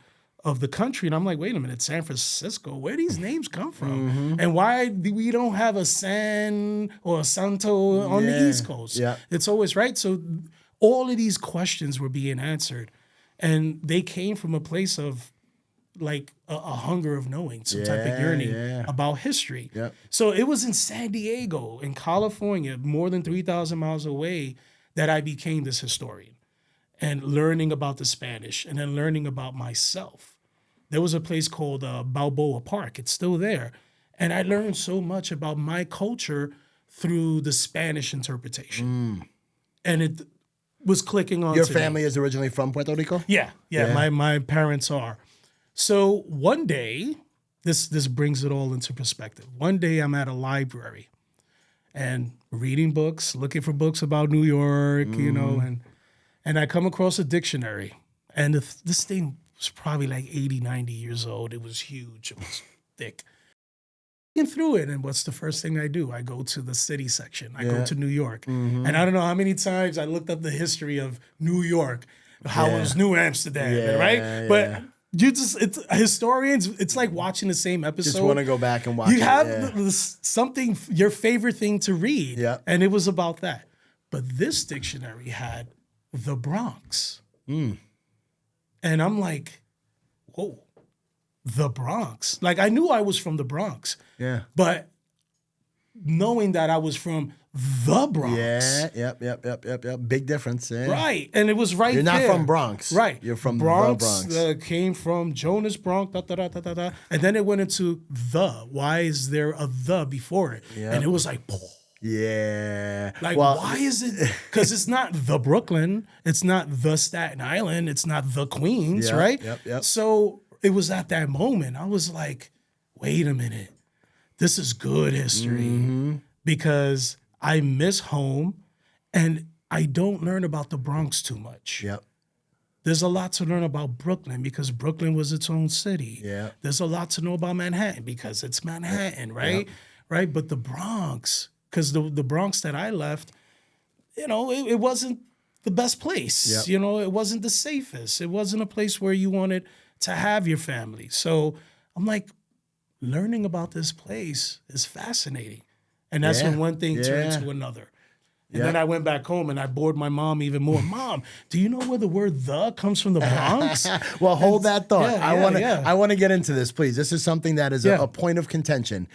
the country and I'm like, wait a minute, San Francisco, where do these names come from? And why do we don't have a San or a Santo on the East Coast? Yeah. It's always right. So all of these questions were being answered. And they came from a place of like a hunger of knowing, some type of yearning about history. Yep. So it was in San Diego, in California, more than 3,000 miles away, that I became this historian and learning about the Spanish and then learning about myself. There was a place called Balboa Park. It's still there. And I learned so much about my culture through the Spanish interpretation. And it was clicking on Your to me. family is originally from Puerto Rico? Yeah. My parents are. So one day, this brings it all into perspective. One day I'm at a library and reading books, looking for books about New York, you know, and I come across a dictionary. And this thing was probably like 80, 90 years old. It was huge. It was thick. Looking through it, and what's the first thing I do? I go to the city section. I go to New York. And I don't know how many times I looked up the history of New York, how it was New Amsterdam, right? But it's historians, it's like watching the same episode. Just want to go back and watch You it. have something, your favorite thing to read. Yeah. And it was about that. But this dictionary had the Bronx. And I'm like, whoa, the Bronx. Like I knew I was from the Bronx. Yeah. But knowing that I was from the Bronx. Yeah, yep. Big difference. Yeah. Right. And it was right You're not there. from Bronx. Right. You're from Bronx, the Bronx. Came from Jonas Bronx, and then it went into the. Why is there a the before it? Yeah. And it was like, Yeah. Like, well, why is it? Because it's not the Brooklyn. It's not the Staten Island. It's not the Queens, Yep, right? yep. So it was at that moment. I was like, wait a minute. This is good history because I miss home and I don't learn about the Bronx too much. Yep. There's a lot to learn about Brooklyn because Brooklyn was its own city. Yeah. There's a lot to know about Manhattan because it's Manhattan, right? Yep. Right. But the Bronx, because the Bronx that I left, it wasn't the best place. Yep. It wasn't the safest. It wasn't a place where you wanted to have your family. So I'm like, learning about this place is fascinating. And that's when one thing turned to another. And then I went back home and I bored my mom even more. Mom, do you know where the word "the" comes from the Bronx? Well, hold that thought. Yeah, I want to get into this, please. This is something that is a point of contention.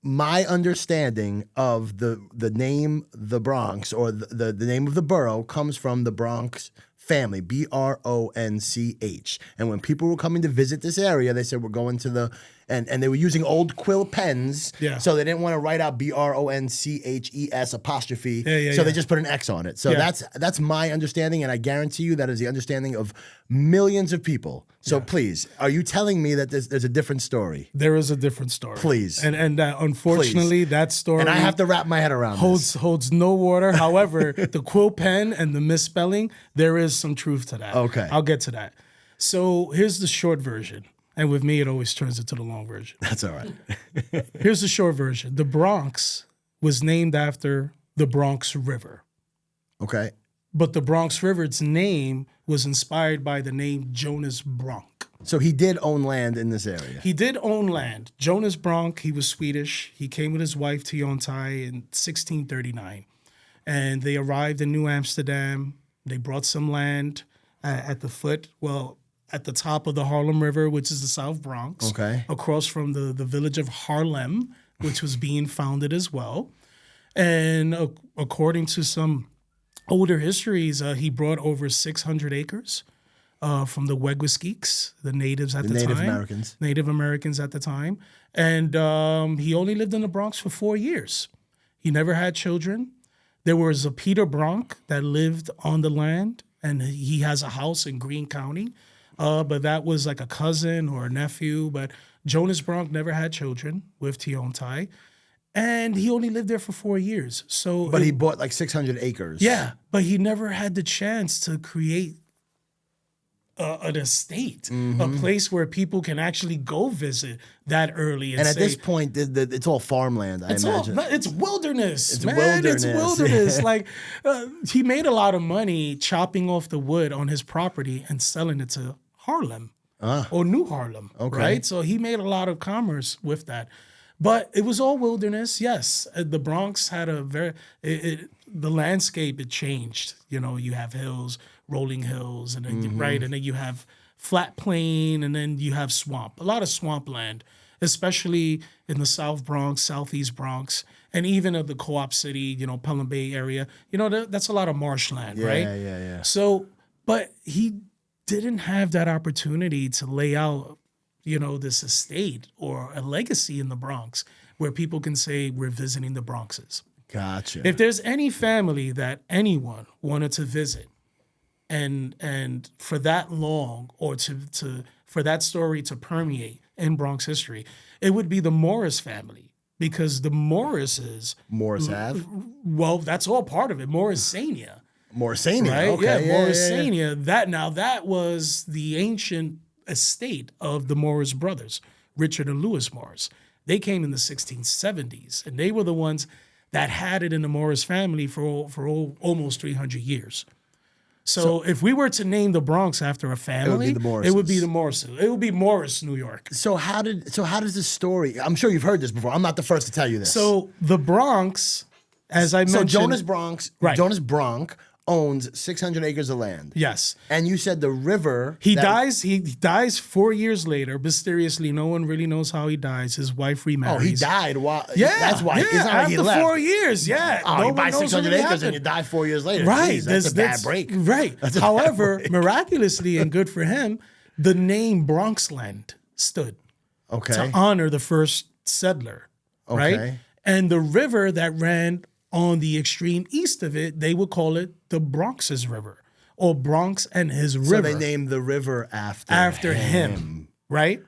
My understanding of the name the Bronx or the name of the borough comes from the Bronx family, Bronch. And when people were coming to visit this area, they said, we're going to and they were using old quill pens. Yeah. So they didn't want to write out Bronches apostrophe. Yeah, so they just put an X on it. So that's my understanding. And I guarantee you that is the understanding of millions of people. So please, are you telling me that there's a different story? There is a different story. Please. And unfortunately, that story And I have to wrap my head around this. holds no water. However, the quill pen and the misspelling, there is some truth to that. Okay. I'll get to that. So here's the short version. And with me, it always turns into the long version. That's all right. Here's the short version. The Bronx was named after the Bronx River. Okay. But the Bronx River's name was inspired by the name Jonas Bronk. So he did own land in this area. He did own land. Jonas Bronk, he was Swedish. He came with his wife Tiontai in 1639. And they arrived in New Amsterdam. They brought some land at the top of the Harlem River, which is the South Bronx. Okay. Across from the village of Harlem, which was being founded as well. And according to some older histories, he brought over 600 acres from the Wegwaskeeks, the natives at the time. Native Americans at the time. And he only lived in the Bronx for 4 years. He never had children. There was a Peter Bronk that lived on the land, and he has a house in Greene County. But that was like a cousin or a nephew. But Jonas Bronk never had children with Tiontai. And he only lived there for 4 years. But he bought like 600 acres. Yeah, but he never had the chance to create an estate, a place where people can actually go visit that early. And at this point, it's all farmland, I imagine. It's wilderness, It's man. wilderness. It's wilderness. Like, he made a lot of money chopping off the wood on his property and selling it to Harlem or New Harlem, right? So he made a lot of commerce with that. But it was all wilderness, yes. The Bronx had the landscape, it changed. You have hills, rolling hills, and then, right? And then you have flat plain, and then you have swamp. A lot of swampland, especially in the South Bronx, Southeast Bronx, and even of the Co-op City, Pelham Bay area. That's a lot of marshland, right? Yeah. So, but he didn't have that opportunity to lay out this estate or a legacy in the Bronx where people can say we're visiting the Bronxes. Gotcha. If there's any family that anyone wanted to visit and for that long or for that story to permeate in Bronx history, it would be the Morris family because the Morrises... Morris Ave? Well, that's all part of it. Morrisania. Morrisania, right? Okay. Yeah, Morrisania. Yeah. That was the ancient estate of the Morris brothers, Richard and Louis Morris. They came in the 1670s, and they were the ones that had it in the Morris family for almost 300 years. So if we were to name the Bronx after a family, it would be the Morrises. It would be Morris, New York. So how does this story? I'm sure you've heard this before. I'm not the first to tell you this. So the Bronx, as I mentioned, Jonas Bronk owns 600 acres of land. Yes. And you said the river... He dies 4 years later. Mysteriously, no one really knows how he dies. His wife remarries. Oh, he died while... Yeah. That's why. Yeah, it's not like after he left. 4 years, yeah. Oh, no you buy 600 acres happened. and you die 4 years later. Right. Jeez, that's a bad break. Right. However, miraculously and good for him, the name Bronxland stood to honor the first settler. Okay. Right? And the river that ran on the extreme east of it, they would call it the Bronx's River or Bronx and his river. So they named the river after him, right?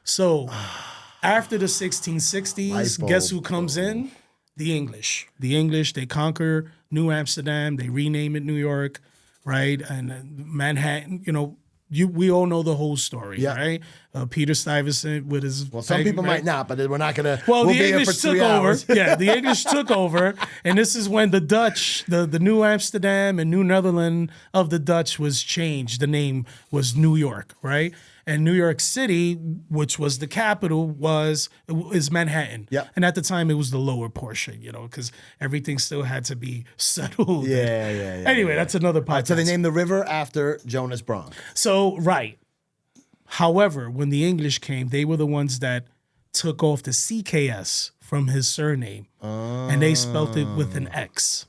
So after the Light 1660s, bulb, guess who comes in? The English. The English, they conquer New Amsterdam, they rename it New York, right? And Manhattan, we all know the whole story, Yeah. right? Peter Stuyvesant with his... Well, some people might not, but we're not going to... Well, we'll the be here English for 3 took over. hours. Yeah, the English took over. And this is when the Dutch, the New Amsterdam and New Netherland of the Dutch was changed. The name was New York, right? And New York City, which was the capital, is Manhattan. Yep. And at the time, it was the lower portion, because everything still had to be settled. Yeah. Anyway, that's another podcast. All right, so they named the river after Jonas Bronx. So, right. However, when the English came, they were the ones that took off the CKS from his surname, and they spelt it with an X.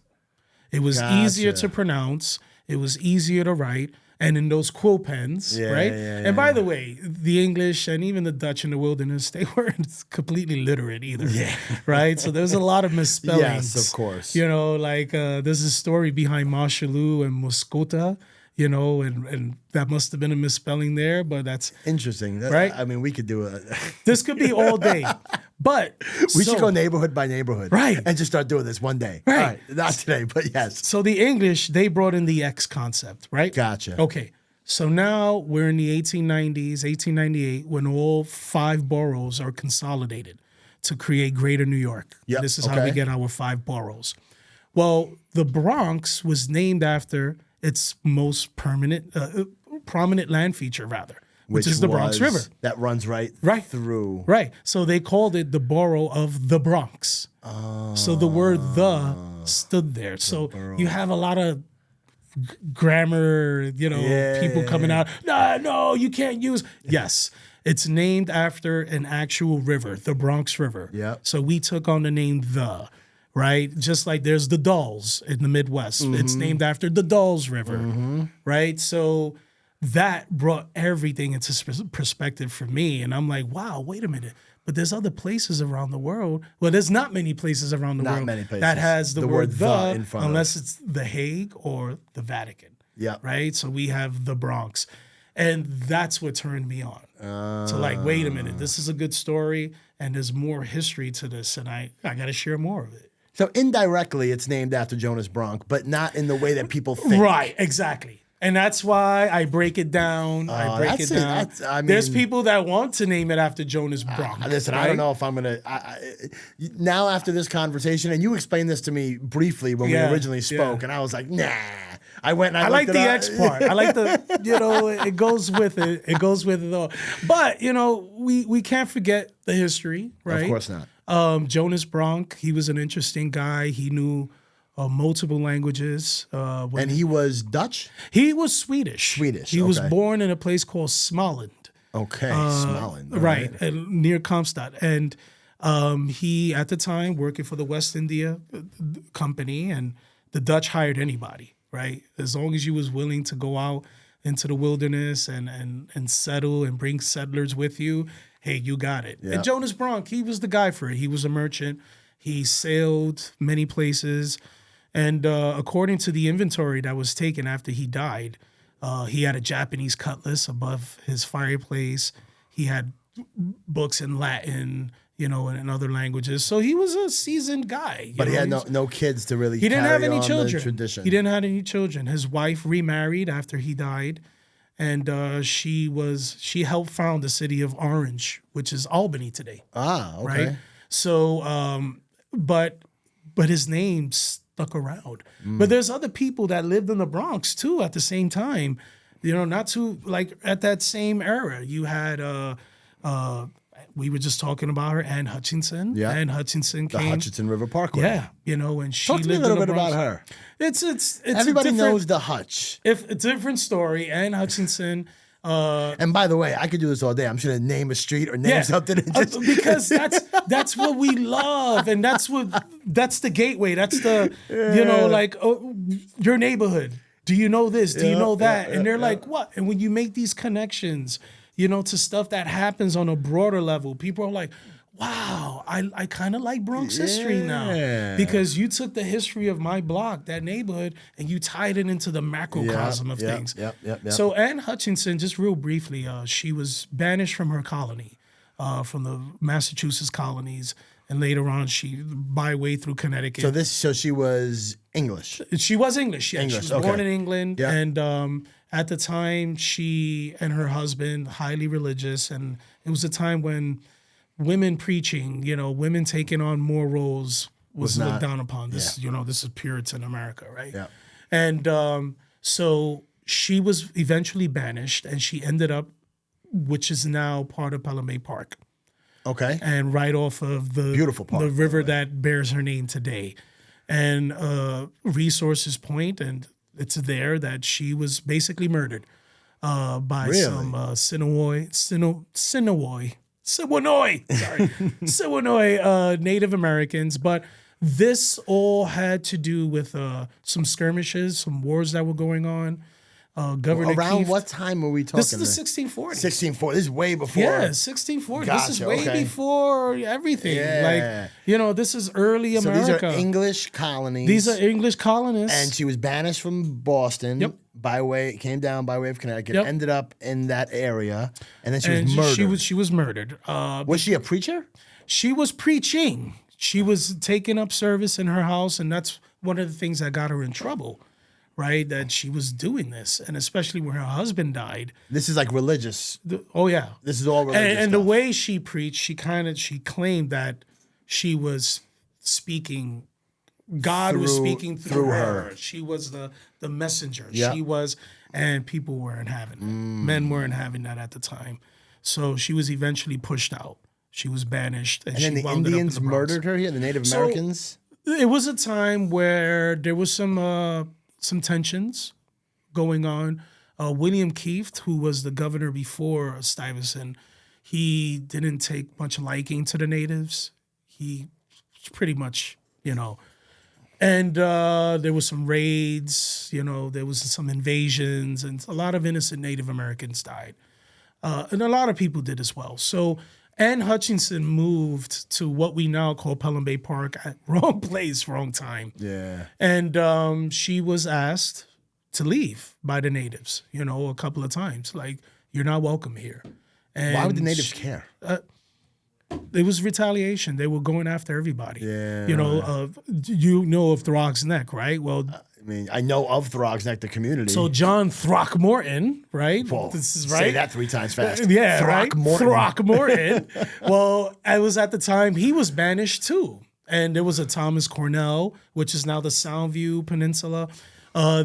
It was easier to pronounce. It was easier to write. And in those quill pens, right? And by the way, the English and even the Dutch in the wilderness, they weren't completely literate either, right? So there's a lot of misspellings. Yes, of course. There's a story behind Marshallou and Moscota, and that must have been a misspelling there, but that's... Interesting. Right? I mean, we could do a... This could be all day, but... We should go neighborhood by neighborhood. Right. And just start doing this one day. Right. All right. Not today, but yes. So the English, they brought in the X concept, right? Gotcha. Okay. So now we're in the 1890s, 1898, when all 5 boroughs are consolidated to create Greater New York. Yep. This is how we get our 5 boroughs. Well, the Bronx was named after its most prominent land feature, rather, which is the Bronx River. That runs right through. Right. So they called it the borough of the Bronx. So the word "the" stood there. So you have a lot of grammar, people coming out. No, you can't use. Yes. It's named after an actual river, the Bronx River. Yeah. So we took on the name "the." Right? Just like there's the Dalles in the Midwest. It's named after the Dalles River, right? So that brought everything into perspective for me. And I'm like, wow, wait a minute. But there's other places around the world. Well, there's not many places around the world that has the word the in front unless it's the Hague or the Vatican. Yeah. Right? So we have the Bronx. And that's what turned me on. To like, wait a minute, this is a good story and there's more history to this and I got to share more of it. So indirectly, it's named after Jonas Bronx, but not in the way that people think. Right, exactly. And that's why I break it down. There's people that want to name it after Jonas Bronx. Listen, right? I don't know if I'm going to... Now after this conversation, and you explained this to me briefly when we originally spoke, and I was like, nah. I went and I like looked the it up. X part. I like it goes with it. It goes with it all. But, we can't forget the history, right? Of course not. Jonas Bronx, he was an interesting guy. He knew multiple languages. And he was Dutch? He was Swedish. He was born in a place called Småland. Okay, Småland. Right, near Comstadt. And he, at the time, working for the West India Company, and the Dutch hired anybody, right? As long as you was willing to go out into the wilderness and settle and bring settlers with you, hey, you got it. Yep. And Jonas Bronx, he was the guy for it. He was a merchant. He sailed many places. And according to the inventory that was taken after he died, he had a Japanese cutlass above his fireplace. He had books in Latin, and other languages. So he was a seasoned guy. But he had no kids to really. He didn't have any children. Tradition. He didn't have any children. His wife remarried after he died. And she helped found the city of Orange, which is Albany today. Ah, okay. Right. So, but his name stuck around. But there's other people that lived in the Bronx too at the same time. Not too like at that same era. You had we were just talking about her, Anne Hutchinson. Yeah. Anne Hutchinson came. The Hutchinson River Parkway. Yeah, and she Talk to me a lived little in the bit Bronx. about her. It's Everybody knows the Hutch. If a different story, Anne Hutchinson. And by the way, I could do this all day. I'm just gonna name a street or name something. And just because that's what we love, and that's the gateway. That's the your neighborhood. Do you know this? Do you know that? And they're like, what? And when you make these connections, to stuff that happens on a broader level, people are like, wow, I kind of like Bronx history now Yeah. because you took the history of my block, that neighborhood, and you tied it into the macrocosm of things. Yep. So Anne Hutchinson, just real briefly, she was banished from her colony, from the Massachusetts colonies, and later on she by way through Connecticut. So she was English. She was English. Yeah, English, she was born okay. in England, Yeah. and at the time, she and her husband highly religious, and it was a time when women preaching, women taking on more roles was not- looked down upon. This, this is Puritan America, right? Yeah. And so she was eventually banished, and she ended up, which is now part of Pelham Bay Park, Okay. and right off of the Beautiful park, the by river that bears her name today. And resources point, and it's there that she was basically murdered by Really? some Siwanoy Native Americans. But this all had to do with some skirmishes, some wars that were going on. Governor Around Keith, what time are we talking? this is the 1640s. 1640. This is way before. Yeah, 1640. This is Gotcha, way okay. before everything. Yeah. Like, this is early So America. these are English colonies. These are English colonists. And she was banished from Boston. Yep. Came down by way of Connecticut. Yep. Ended up in that area, and then she and was murdered. she was murdered. Was she a preacher? She was preaching. She was taking up service in her house, and that's one of the things that got her in trouble, right? That she was doing this, and especially when her husband died. This is like religious. Oh yeah, This is all religious. and the stuff. way she preached, she claimed that she was speaking. God was speaking through her. She was the messenger. Yeah. She was, and people weren't having it. Men weren't having that at the time. So she was eventually pushed out. She was banished, and And she then the wound up in Indians the Bronx. murdered her here. The Native So- Americans. It was a time where there was some tensions going on. William Keith, who was the governor before Stuyvesant, he didn't take much liking to the natives. He pretty much, and there was some raids, there was some invasions, and a lot of innocent Native Americans died. And a lot of people did as well. So Anne Hutchinson moved to what we now call Pelham Bay Park. Wrong place, wrong time. Yeah. And she was asked to leave by the natives, a couple of times. Like, you're not welcome here. And Why would the natives care? it was retaliation. They were going after everybody. Yeah. Of Throck's Neck, right? Well, I mean, I know of Throgs Neck, the community. so John Throckmorton, right? Whoa, This is say right. that 3 times fast. Yeah, right. Throckmorton. Throckmorton. Well, I was at the time he was banished too, and there was a Thomas Cornell, which is now the Soundview Peninsula.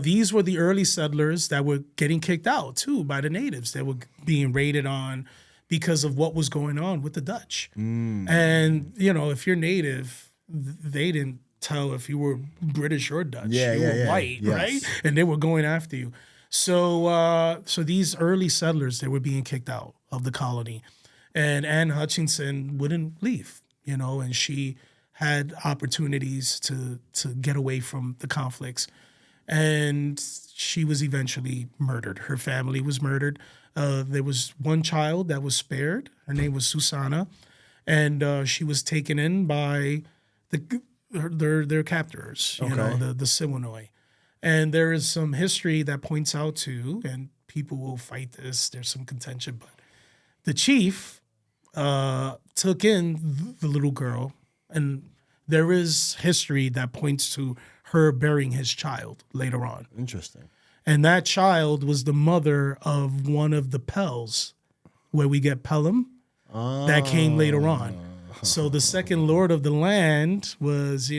These were the early settlers that were getting kicked out too by the natives. They were being raided on because of what was going on with the Dutch. And if you're native, they didn't tell if you were British or Dutch. Yeah, you yeah, were yeah. white, Yes. right? And they were going after you. So these early settlers, they were being kicked out of the colony. And Anne Hutchinson wouldn't leave, and she had opportunities to get away from the conflicts. And she was eventually murdered. Her family was murdered. There was one child that was spared. Her name was Susanna. And she was taken in by their captors, the Siwanoy. And there is some history that points out to, and people will fight this, there's some contention, but the chief took in the little girl, and there is history that points to her burying his child later on. Interesting. And that child was the mother of one of the Pells, where we get Pelham, that came later on. So the second lord of the land was,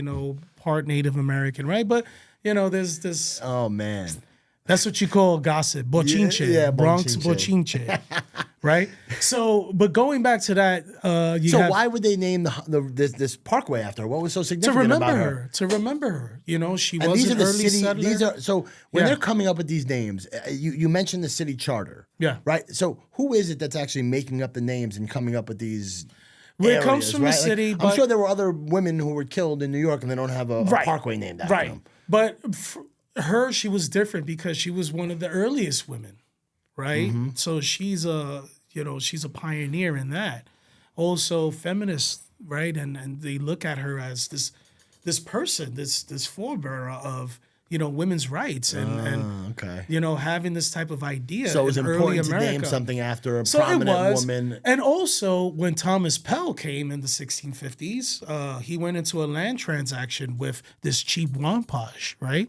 part Native American, right? But, there's this, Oh man. that's what you call gossip, bochinche, yeah, Bronx bochinche. bochinche, right? So, but going back to that, you So have why would they name this parkway after her? What was so to significant remember about her, to remember her. She And was these are an the early city. settler. These are so when Yeah. they're coming up with these names. You mentioned the city charter. Yeah. Right. So who is it that's actually making up the names and coming up with these? Well, it comes areas, from right? the city, I'm but- sure there were other women who were killed in New York and they don't have a parkway named after them. But her, she was different because she was one of the earliest women, right? Mm-hmm. So she's a pioneer in that. also feminists, right? And they look at her as this person, this forebearer of women's rights and Okay. having this type of idea. So it was in early important to America. name something after a So it prominent was, woman. and also when Thomas Pell came in the 1650s, he went into a land transaction with this Chief Wampage, right?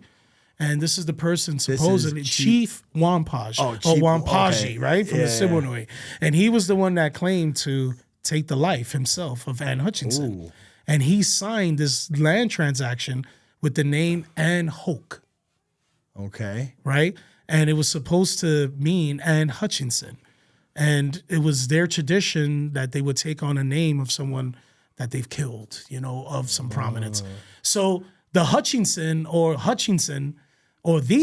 And this is the person supposedly Chief Wampage Oh, or Chief- Wampage, okay. right, from Yeah, the Siwanui, and he was the one that claimed to take the life himself of Anne Hutchinson, Ooh. and he signed this land transaction with the name Anne Hoke, Okay. right? And it was supposed to mean Anne Hutchinson. And it was their tradition that they would take on a name of someone that they've killed, of some prominence. So the Hutchinson or the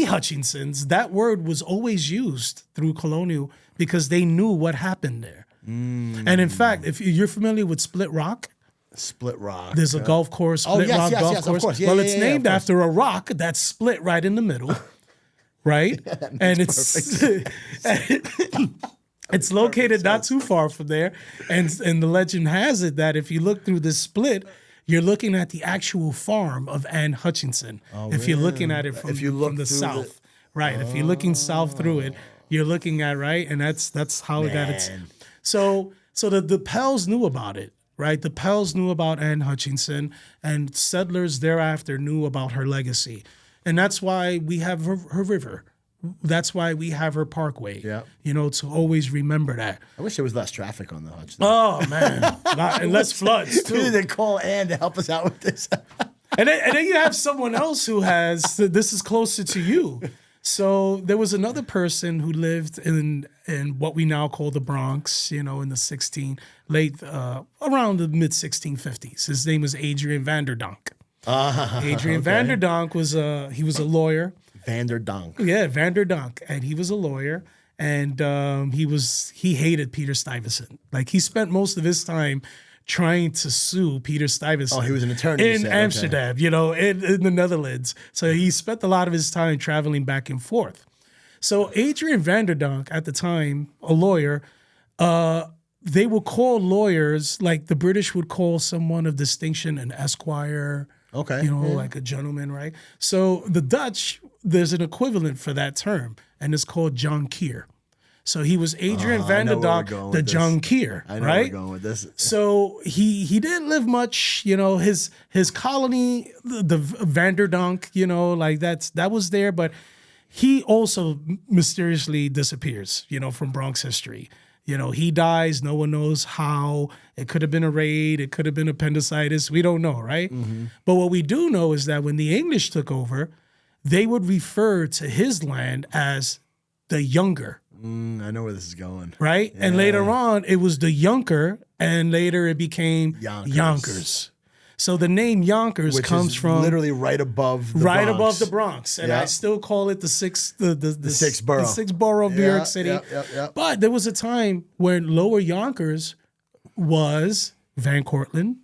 Hutchinsons, that word was always used through colonial because they knew what happened there. And in fact, if you're familiar with Split Rock, Split Rock. there's a golf course, Split Rock golf of course. course. Yeah, well, yeah, it's yeah, named of course. after a rock that's split right in the middle, right? And it's it's located not too far from there. And the legend has it that if you look through this split, you're looking at the actual farm of Anne Hutchinson. If you're looking at it from, If you look from the through south, right? If you're looking south through it, you're looking at right, and that's how it got its. Man. So the Pells knew about it, right? The Pells knew about Anne Hutchinson, and settlers thereafter knew about her legacy. And that's why we have her river. That's why we have her parkway. Yeah. To always remember that. I wish there was less traffic on the Hudson. Oh, man. And less floods, We need too. to call Ann to help us out with this. And then you have someone else who has, this is closer to you. So there was another person who lived in what we now call the Bronx, in the around the mid 1650s. His name was Adrian Vanderdonk. Adrian Vanderdonk was he was a lawyer. Vanderdonk. Yeah, Vanderdonk, and he was a lawyer, and he hated Peter Stuyvesant. Like he spent most of his time trying to sue Peter Stuyvesant. Oh, he was an attorney, you in said. Okay. Amsterdam, in the Netherlands. So he spent a lot of his time traveling back and forth. So Adrian Vanderdonk, at the time, a lawyer, they would call lawyers like the British would call someone of distinction an esquire. Okay. Like a gentleman, right? So the Dutch, there's an equivalent for that term, and it's called John Keir. So he was Adrian I know where we're Vanderdonk, going the with this. John Keir, I know right? where we're going with this. So he didn't live much, his colony, the Vanderdonk, like that was there, but he also mysteriously disappears, from Bronx history. He dies. No one knows how. It could have been a raid. It could have been appendicitis. We don't know, right? Mm-hmm. But what we do know is that when the English took over, they would refer to his land as the Younger, I know where this is going. right? And later on, it was the Yunker, and later it became Yonkers. Yonkers. So the name Yonkers Which comes is from literally right above the right Bronx. above the Bronx, and Yeah. I still call it the sixth borough. the sixth borough of New Yeah, York City. yeah. But there was a time when Lower Yonkers was Van Cortlandt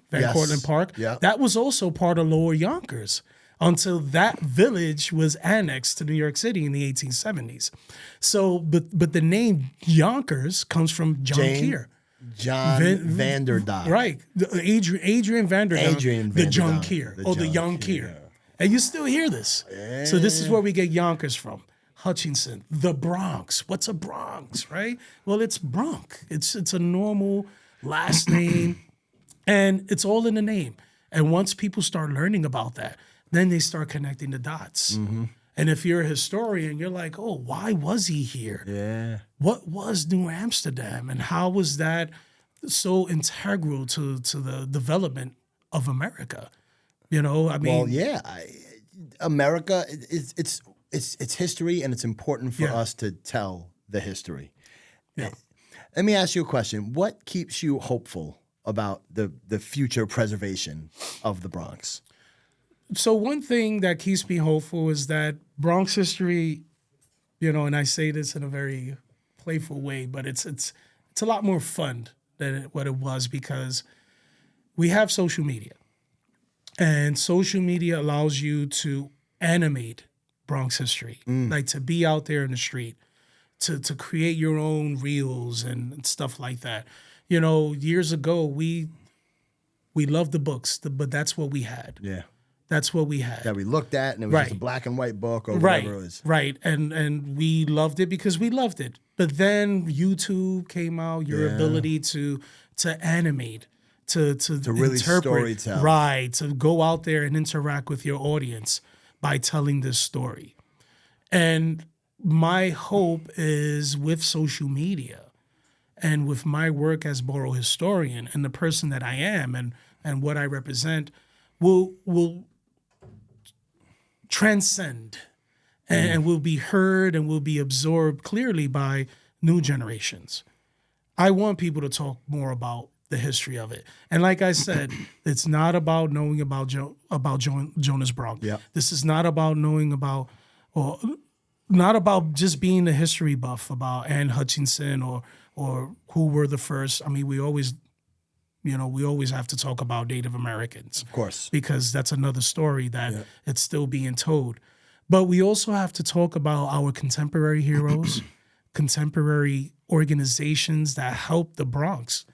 Park. Yeah. That was also part of Lower Yonkers until that village was annexed to New York City in the 1870s. So, but the name Yonkers comes from John Keir. John Vanderdonk. Right. Adrian Vanderdonk. Adrian The John Vanderdonk. Keir. The Or the John Young Keir. And you still hear this. So this is where we get Yonkers from. Hutchinson. The Bronx. What's a Bronx, right? Well, it's Bronx. It's a normal last name. And it's all in the name. And once people start learning about that, then they start connecting the dots. And if you're a historian, you're like, oh, why was he here? Yeah. What was New Amsterdam, and how was that so integral to the development of America? I mean, Well, yeah. America, it's history, and it's important for us to tell the history. yeah. Let me ask you a question. What keeps you hopeful about the future preservation of the Bronx? So one thing that keeps me hopeful is that Bronx history, and I say this in a very playful way, but it's a lot more fun than what it was because we have social media. And social media allows you to animate Bronx history, like to be out there in the street, to create your own reels and stuff like that. You know, years ago, we loved the books, but that's what we had. Yeah. That's what we had. That we looked at, and it was just a black and white book or Right, whatever it was. right. And we loved it because we loved it. But then YouTube came out, your ability to animate, to really interpret, storytell. right, to go out there and interact with your audience by telling this story. And my hope is with social media and with my work as borough historian and the person that I am and what I represent will transcend and will be heard and will be absorbed clearly by new generations. I want people to talk more about the history of it. And like I said, it's not about knowing about Jonas Bronx. Yeah. This is not about knowing about, or not about just being a history buff about Anne Hutchinson or who were the first. I mean, we always have to talk about Native Americans. Of course. Because that's another story that it's still being told. But we also have to talk about our contemporary heroes, contemporary organizations that helped the Bronx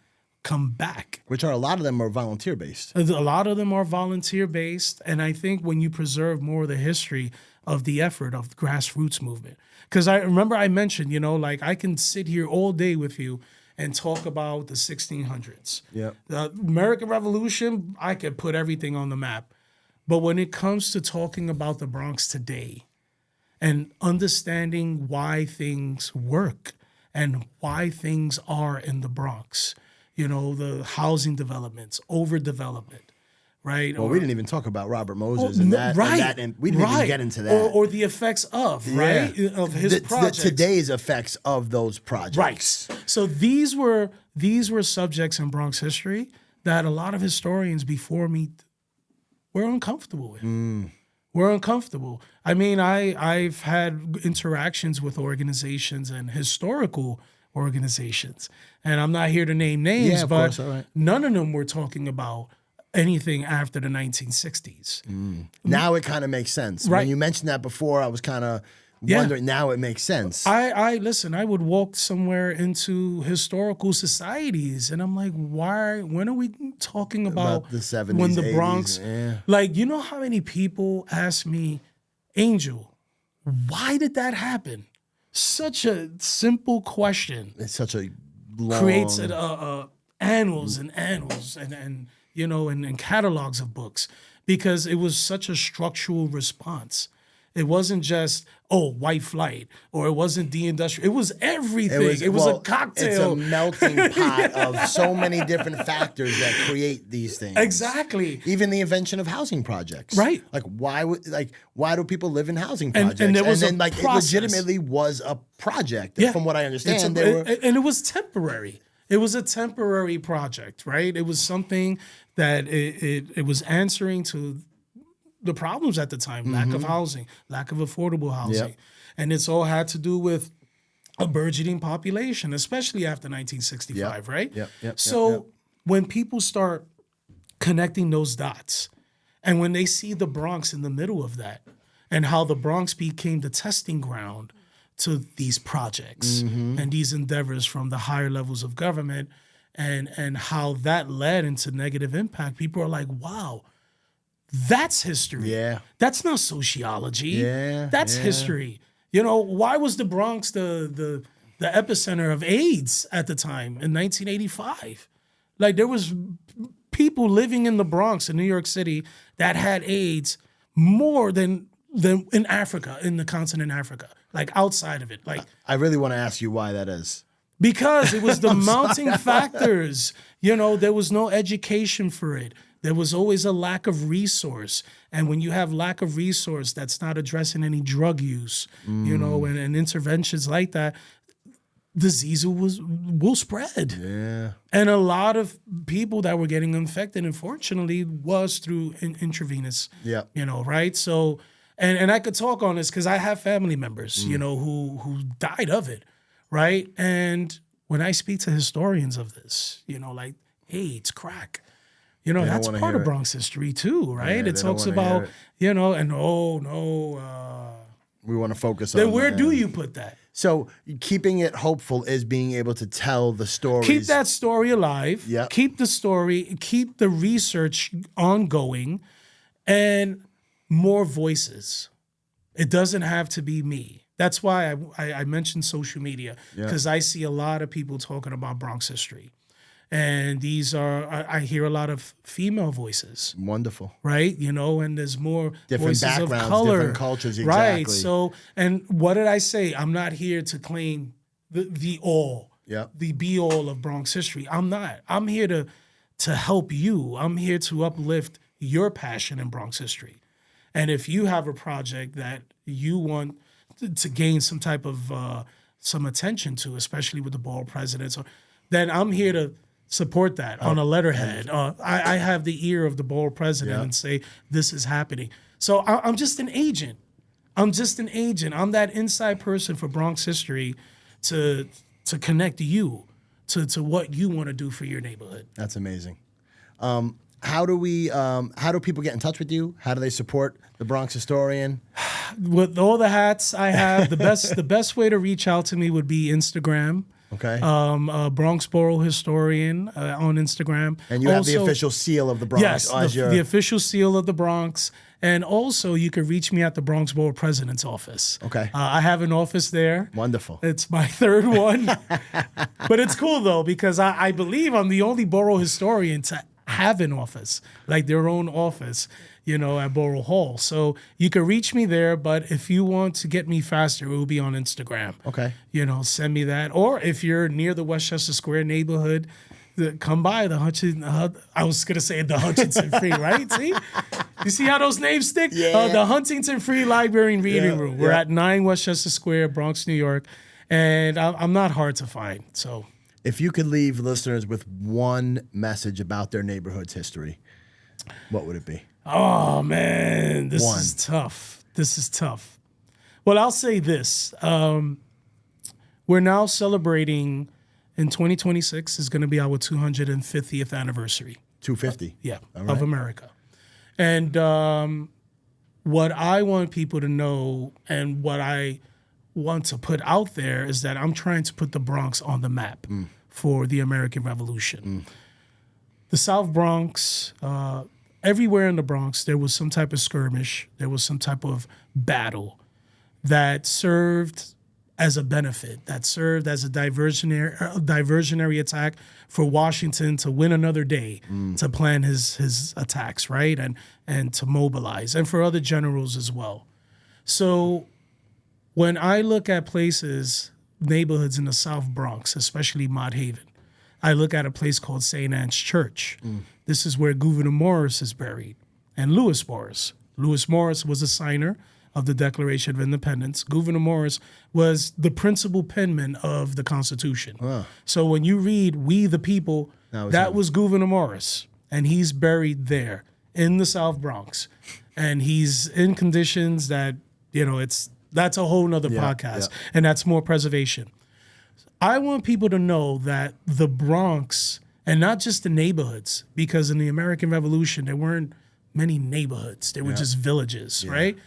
come back. Which are a lot of them are volunteer based. A lot of them are volunteer based. And I think when you preserve more of the history of the effort of the grassroots movement, because I remember I mentioned, like I can sit here all day with you and talk about the 1600s. Yeah. The American Revolution, I could put everything on the map. But when it comes to talking about the Bronx today and understanding why things work and why things are in the Bronx, the housing developments, overdevelopment, right? Well, we didn't even talk about Robert Moses and that. Right. And we didn't even get into that. Or the effects of, right? Of his projects. Today's effects of those projects. Right. So these were subjects in Bronx history that a lot of historians before me were uncomfortable with. We're uncomfortable. I mean, I've had interactions with organizations and historical organizations, and I'm not here to name names, but none of them were talking about anything after the 1960s. Now it kind of makes sense. Right. When you mentioned that before, I was kind of wondering. Now it makes sense. I listen, I would walk somewhere into historical societies and I'm like, when are we talking about the 70s, when the 80s, Bronx, like, you know how many people ask me, Angel, why did that happen? Such a simple question. It's such a long... Creates annals and annals and catalogs of books because it was such a structural response. It wasn't just, white flight, or it wasn't deindustrial. It was everything. It was a cocktail. It's a melting pot of so many different factors that create these things. Exactly. Even the invention of housing projects. Right. Like why do people live in housing projects? And there was it legitimately was a project. From what I understand, and it was temporary. It was a temporary project, right? It was something that it was answering to the problems at the time, lack of housing, lack of affordable housing. And it's all had to do with a burgeoning population, especially after 1965, right? So when people start connecting those dots and when they see the Bronx in the middle of that and how the Bronx became the testing ground to these projects and these endeavors from the higher levels of government and how that led into negative impact, people are like, wow, that's history. Yeah. That's not sociology. Yeah. That's history. Why was the Bronx the epicenter of AIDS at the time in 1985? Like there was people living in the Bronx in New York City that had AIDS more than in Africa, in the continent Africa, like outside of it. Like I really want to ask you why that is. Because it was the mounting factors. There was no education for it. There was always a lack of resource. And when you have lack of resource that's not addressing any drug use, and interventions like that, disease will spread. Yeah. And a lot of people that were getting infected, unfortunately, was through intravenous, right? So, and I could talk on this because I have family members, who died of it, right? And when I speak to historians of this, like AIDS, crack, that's part of Bronx history too, right? Yeah, it talks about, and We want to focus Then on where that. do you put that? So keeping it hopeful is being able to tell the stories. Keep that story alive. Yep. Keep the story, keep the research ongoing, and more voices. It doesn't have to be me. That's why I mentioned social media, because I see a lot of people talking about Bronx history. And these are, I hear a lot of female voices. Wonderful. Right? You know, and there's more Different voices of backgrounds, color. different cultures, Right. exactly. So, and what did I say? I'm not here to claim the all, the be all of Bronx history. I'm not. I'm here to help you. I'm here to uplift your passion in Bronx history. And if you have a project that you want to gain some type of some attention to, especially with the borough presidents, then I'm here to support that on a letterhead. I have the ear of the borough president and say, this is happening. So I'm just an agent. I'm that inside person for Bronx history to connect you to what you want to do for your neighborhood. That's amazing. How do people get in touch with you? How do they support the Bronx Historian? With all the hats I have, the best way to reach out to me would be Instagram. Okay. Bronx Borough Historian on Instagram. And you have the official seal of the Bronx. Yes, the official seal of the Bronx. And also, you can reach me at the Bronx Borough President's office. Okay. I have an office there. Wonderful. It's my third one. But it's cool, though, because I believe I'm the only borough historian to have an office, like their own office, you know, at Borough Hall. So you can reach me there, but if you want to get me faster, it will be on Instagram. Okay. You know, send me that. Or if you're near the Westchester Square neighborhood, come by the Hutchinson. I was going to say the Hutchinson Free, right? See? You see how those names stick? Yeah. The Huntington Free Library and Reading Room. We're at 9 Westchester Square, Bronx, New York. And I'm not hard to find, so... If you could leave listeners with one message about their neighborhood's history, what would it be? Oh, man, this is tough. Well, I'll say this. We're now celebrating, in 2026 is going to be our 250th anniversary. 250? Of America. And what I want people to know and what I want to put out there is that I'm trying to put the Bronx on the map for the American Revolution. The South Bronx, everywhere in the Bronx, there was some type of skirmish, there was some type of battle that served as a benefit, that served as a diversionary attack for Washington to win another day to plan his attacks, right? And to mobilize, and for other generals as well. So when I look at places, neighborhoods in the South Bronx, especially Mott Haven, I look at a place called St. Anne's Church. This is where Gouverneur Morris is buried, and Lewis Morris. Lewis Morris was a signer of the Declaration of Independence. Gouverneur Morris was the principal penman of the Constitution. So when you read "We the People," that was Gouverneur Morris, and he's buried there in the South Bronx, and he's in conditions that, you know, that's a whole nother podcast, and that's more preservation. I want people to know that the Bronx, and not just the neighborhoods, because in the American Revolution, there weren't many neighborhoods. They were just villages, right?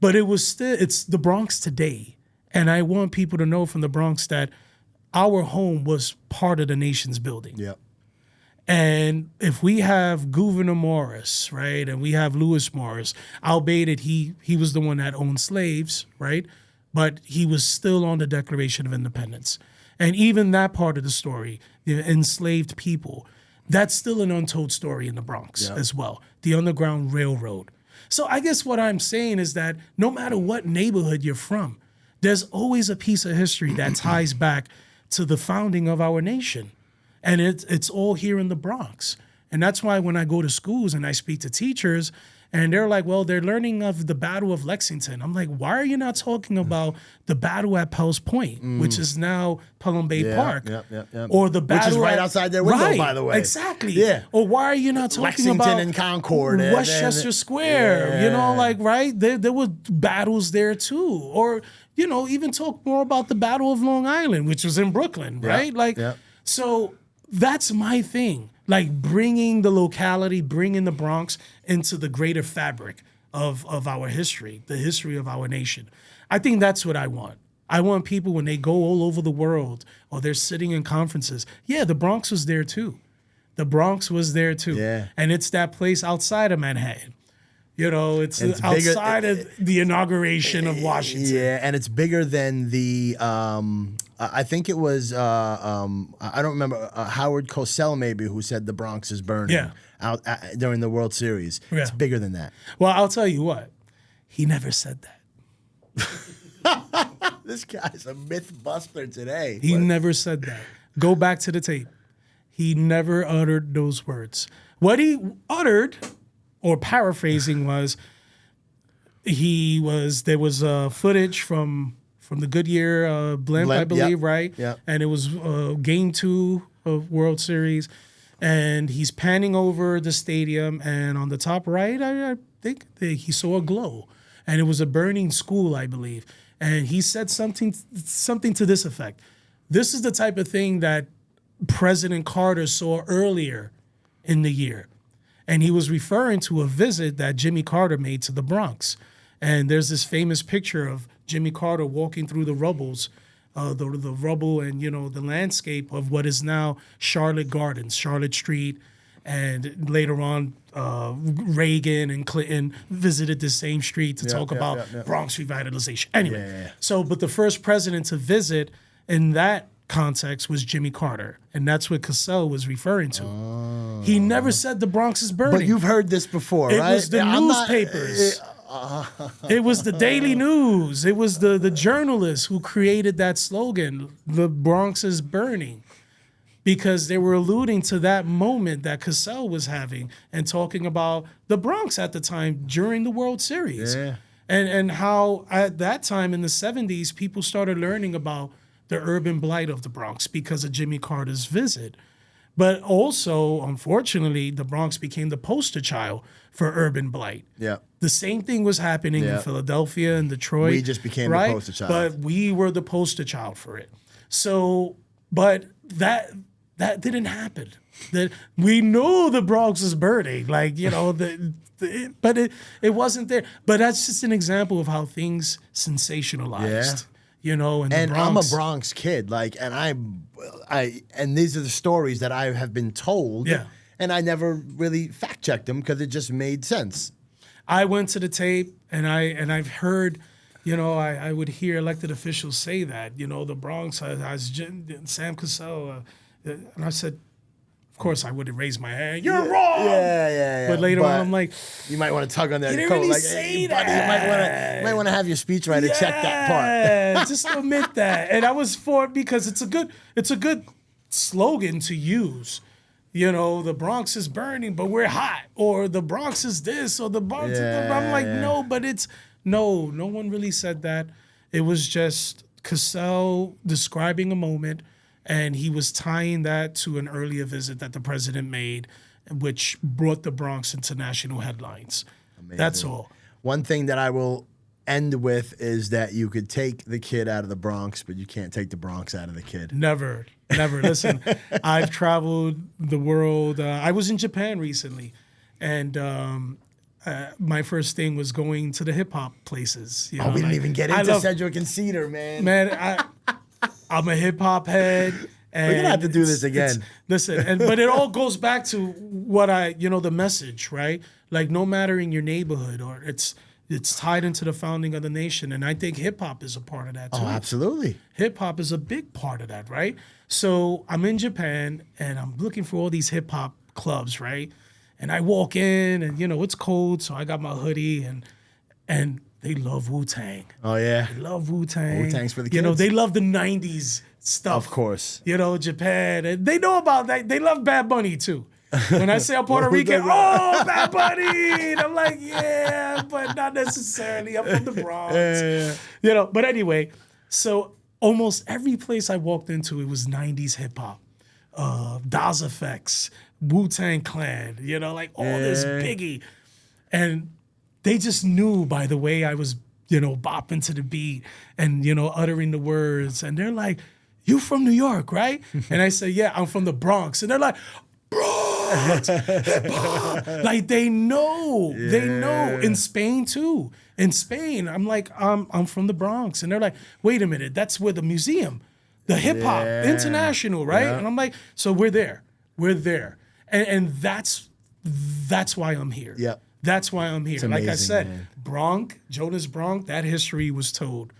But it's the Bronx today. And I want people to know from the Bronx that our home was part of the nation's building. Yep. And if we have Gouverneur Morris, right, and we have Lewis Morris, albeit that he was the one that owned slaves, right, but he was still on the Declaration of Independence. And even that part of the story, the enslaved people, that's still an untold story in the Bronx as well, the Underground Railroad. So I guess what I'm saying is that no matter what neighborhood you're from, there's always a piece of history that ties back to the founding of our nation. And it's all here in the Bronx. And that's why when I go to schools and I speak to teachers, and they're like, well, they're learning of the Battle of Lexington. I'm like, why are you not talking about the battle at Pell's Point, which is now Pelham Bay Park? Or the battle which is right outside their window, by the way. Exactly. Yeah. Or why are you not talking Lexington about and Concord Westchester Square? You know, like, right? There were battles there too. Or, you know, even talk more about the Battle of Long Island, which was in Brooklyn, right? So that's my thing. Like bringing the locality, bringing the Bronx into the greater fabric of our history, the history of our nation. I think that's what I want. I want people when they go all over the world or they're sitting in conferences. Yeah, the Bronx was there too. The Bronx was there too. Yeah. And it's that place outside of Manhattan. You know, it's outside bigger, of the inauguration of Washington. Yeah, and it's bigger than the. I think it was. I don't remember Howard Cosell maybe who said the Bronx is burning. Yeah. Out during the World Series. Yeah. It's bigger than that. Well, I'll tell you what. He never said that. This guy's a myth buster today. He never said that. Go back to the tape. He never uttered those words. What he uttered, or paraphrasing, was there was footage from the Goodyear blimp, I believe, yep, right? yep. And it was Game 2 of World Series, and he's panning over the stadium, and on the top right, I think he saw a glow, and it was a burning school, I believe. And he said something to this effect. This is the type of thing that President Carter saw earlier in the year. And he was referring to a visit that Jimmy Carter made to the Bronx. And there's this famous picture of Jimmy Carter walking through the rubbles, the rubble and, the landscape of what is now Charlotte Gardens, Charlotte Street. And later on, Reagan and Clinton visited the same street to talk about Bronx revitalization. Anyway, but the first president to visit in that context was Jimmy Carter, and that's what Cassell was referring to. Oh. He never said the Bronx is burning. But you've heard this before, right? It was the newspapers. It was the Daily News. It was the journalists who created that slogan, "The Bronx is burning," because they were alluding to that moment that Cassell was having and talking about the Bronx at the time during the World Series. Yeah. And how at that time in the 70s, people started learning about the urban blight of the Bronx because of Jimmy Carter's visit. But also, unfortunately, the Bronx became the poster child for urban blight. Yeah. The same thing was happening in Philadelphia and Detroit. We just became the poster child. But we were the poster child for it. So, but that didn't happen. That we know the Bronx is burning, but it wasn't there. But that's just an example of how things sensationalized. And the Bronx. I'm a Bronx kid, and these are the stories that I have been told. Yeah. And I never really fact checked them because it just made sense. I went to the tape and I've heard, I would hear elected officials say that, the Bronx has Sam Cassell, and I said, of course I wouldn't raise my hand. You're wrong. Yeah. But later on, I'm like, you might want to tug on that. You didn't really say that. Buddy, you might want to have your speechwriter check that part. Just admit that. And I was for it because it's a good slogan to use. The Bronx is burning, but we're hot, or the Bronx is this, or the Bronx. I'm like, no, but no one really said that. It was just Cassell describing a moment. And he was tying that to an earlier visit that the president made, which brought the Bronx into national headlines. Amazing. That's all. One thing that I will end with is that you could take the kid out of the Bronx, but you can't take the Bronx out of the kid. Never. Listen, I've traveled the world. I was in Japan recently, and my first thing was going to the hip-hop places. We didn't even get into Cedric and Cedar, man. Man, I'm a hip hop head. And we're gonna have to do this again. But it all goes back to what the message, right? Like no matter in your neighborhood, or it's tied into the founding of the nation. And I think hip hop is a part of that too. Oh, absolutely. Hip hop is a big part of that, right? So I'm in Japan and I'm looking for all these hip hop clubs, right? And I walk in and it's cold, so I got my hoodie and they love Wu-Tang. Oh, yeah. They love Wu-Tang. Wu-Tang's for the kids. They love the 90s stuff. Of course. Japan. And they know about that. They love Bad Bunny, too. When I say I'm Puerto Rican, Bad Bunny. And I'm like, yeah, but not necessarily. I'm from the Bronx. Yeah. But anyway, so almost every place I walked into, it was 90s hip-hop. Das Effects, Wu-Tang Clan, all this Biggie. And they just knew by the way I was, bopping to the beat and, uttering the words. And they're like, you from New York, right? And I say, yeah, I'm from the Bronx. And they're like, Bronx! Bronx, hip hop. Like they know. In Spain too. In Spain, I'm like, I'm from the Bronx, and they're like, wait a minute, that's where the museum, the hip hop international, right? Yeah. And I'm like, so we're there, and that's why I'm here. Yeah. That's why I'm here. It's Like I amazing, said, man. Bronx, Jonas Bronx, that history was told.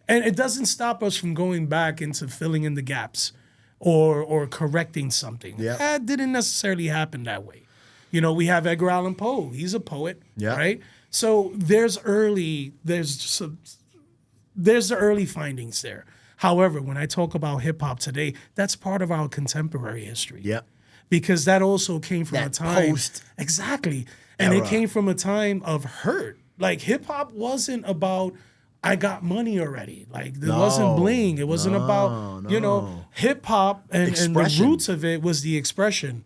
And it doesn't stop us from going back into filling in the gaps or correcting something. Yeah. That didn't necessarily happen that way. You know, we have Edgar Allan Poe. He's a poet, Yeah. right? So there's the early findings there. However, when I talk about hip hop today, that's part of our contemporary history. Yep. Because that also came from a That time. post Exactly. And era. it came from a time of hurt. Like hip hop wasn't about I got money already. Like it wasn't bling. It wasn't about, you know, hip hop and the Expression. roots of it was the expression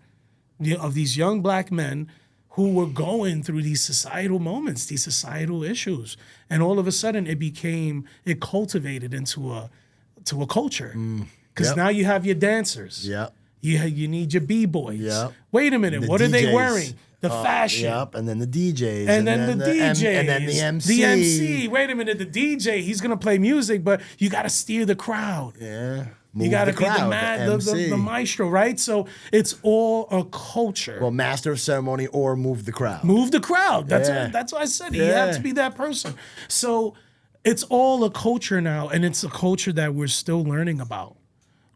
of these young black men who were going through these societal moments, these societal issues. And all of a sudden it cultivated into a culture. Because Yep. now you have your dancers. Yep. You need your B-boys. Yep. Wait a minute, The what are they DJs. wearing? The fashion. Yep, and then the DJs. And then the DJs. and then the MC. The MC. Wait a minute, the DJ, he's going to play music, but you got to steer the crowd. Yeah. You got to be crowd, the maestro, right? So it's all a culture. Well, master of ceremony or move the crowd. Move the crowd. That's Yeah. that's what I said. You Yeah. have to be that person. So it's all a culture now, and it's a culture that we're still learning about.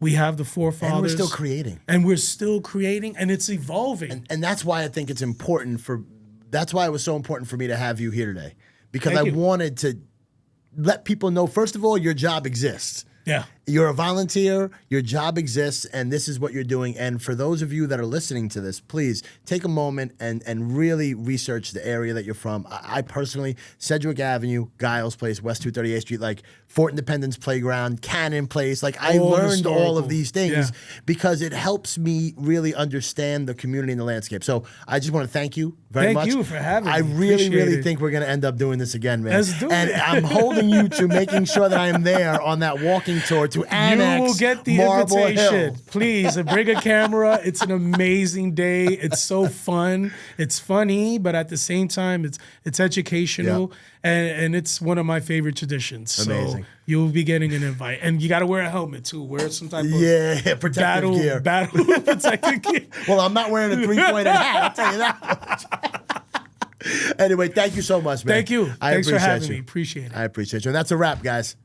We have the forefathers. And we're still creating. And we're still creating, and it's evolving. And that's why I think it's important that's why it was so important for me to have you here today. Because Thank I you. wanted to let people know, first of all, your job exists. Yeah. You're a volunteer, your job exists, and this is what you're doing. And for those of you that are listening to this, please take a moment and really research the area that you're from. I personally, Sedgwick Avenue, Giles Place, West 238th Street, like Fort Independence Playground, Cannon Place. Like I All learned historical. all of these things Yeah. because it helps me really understand the community and the landscape. So I just want to thank you very Thank much. you for having I me. really, Appreciate really it. think we're going to end up doing this again, man. Let's do and it. I'm holding you to making sure that I am there on that walking tour to annex You will get the Marble invitation. Hill. Please, and bring a camera. It's an amazing day. It's so fun. It's funny, but at the same time, it's educational, and it's one of my favorite traditions. Amazing. So you'll be getting an invite, and you got to wear a helmet too. Wear some type of Protective gear. battle protective gear. Well, I'm not wearing a three-pointed hat, I'll tell you that much. Anyway, thank you so much, man. Thank you. I Thanks for appreciate having you. me. Appreciate it. I appreciate you. And that's a wrap, guys.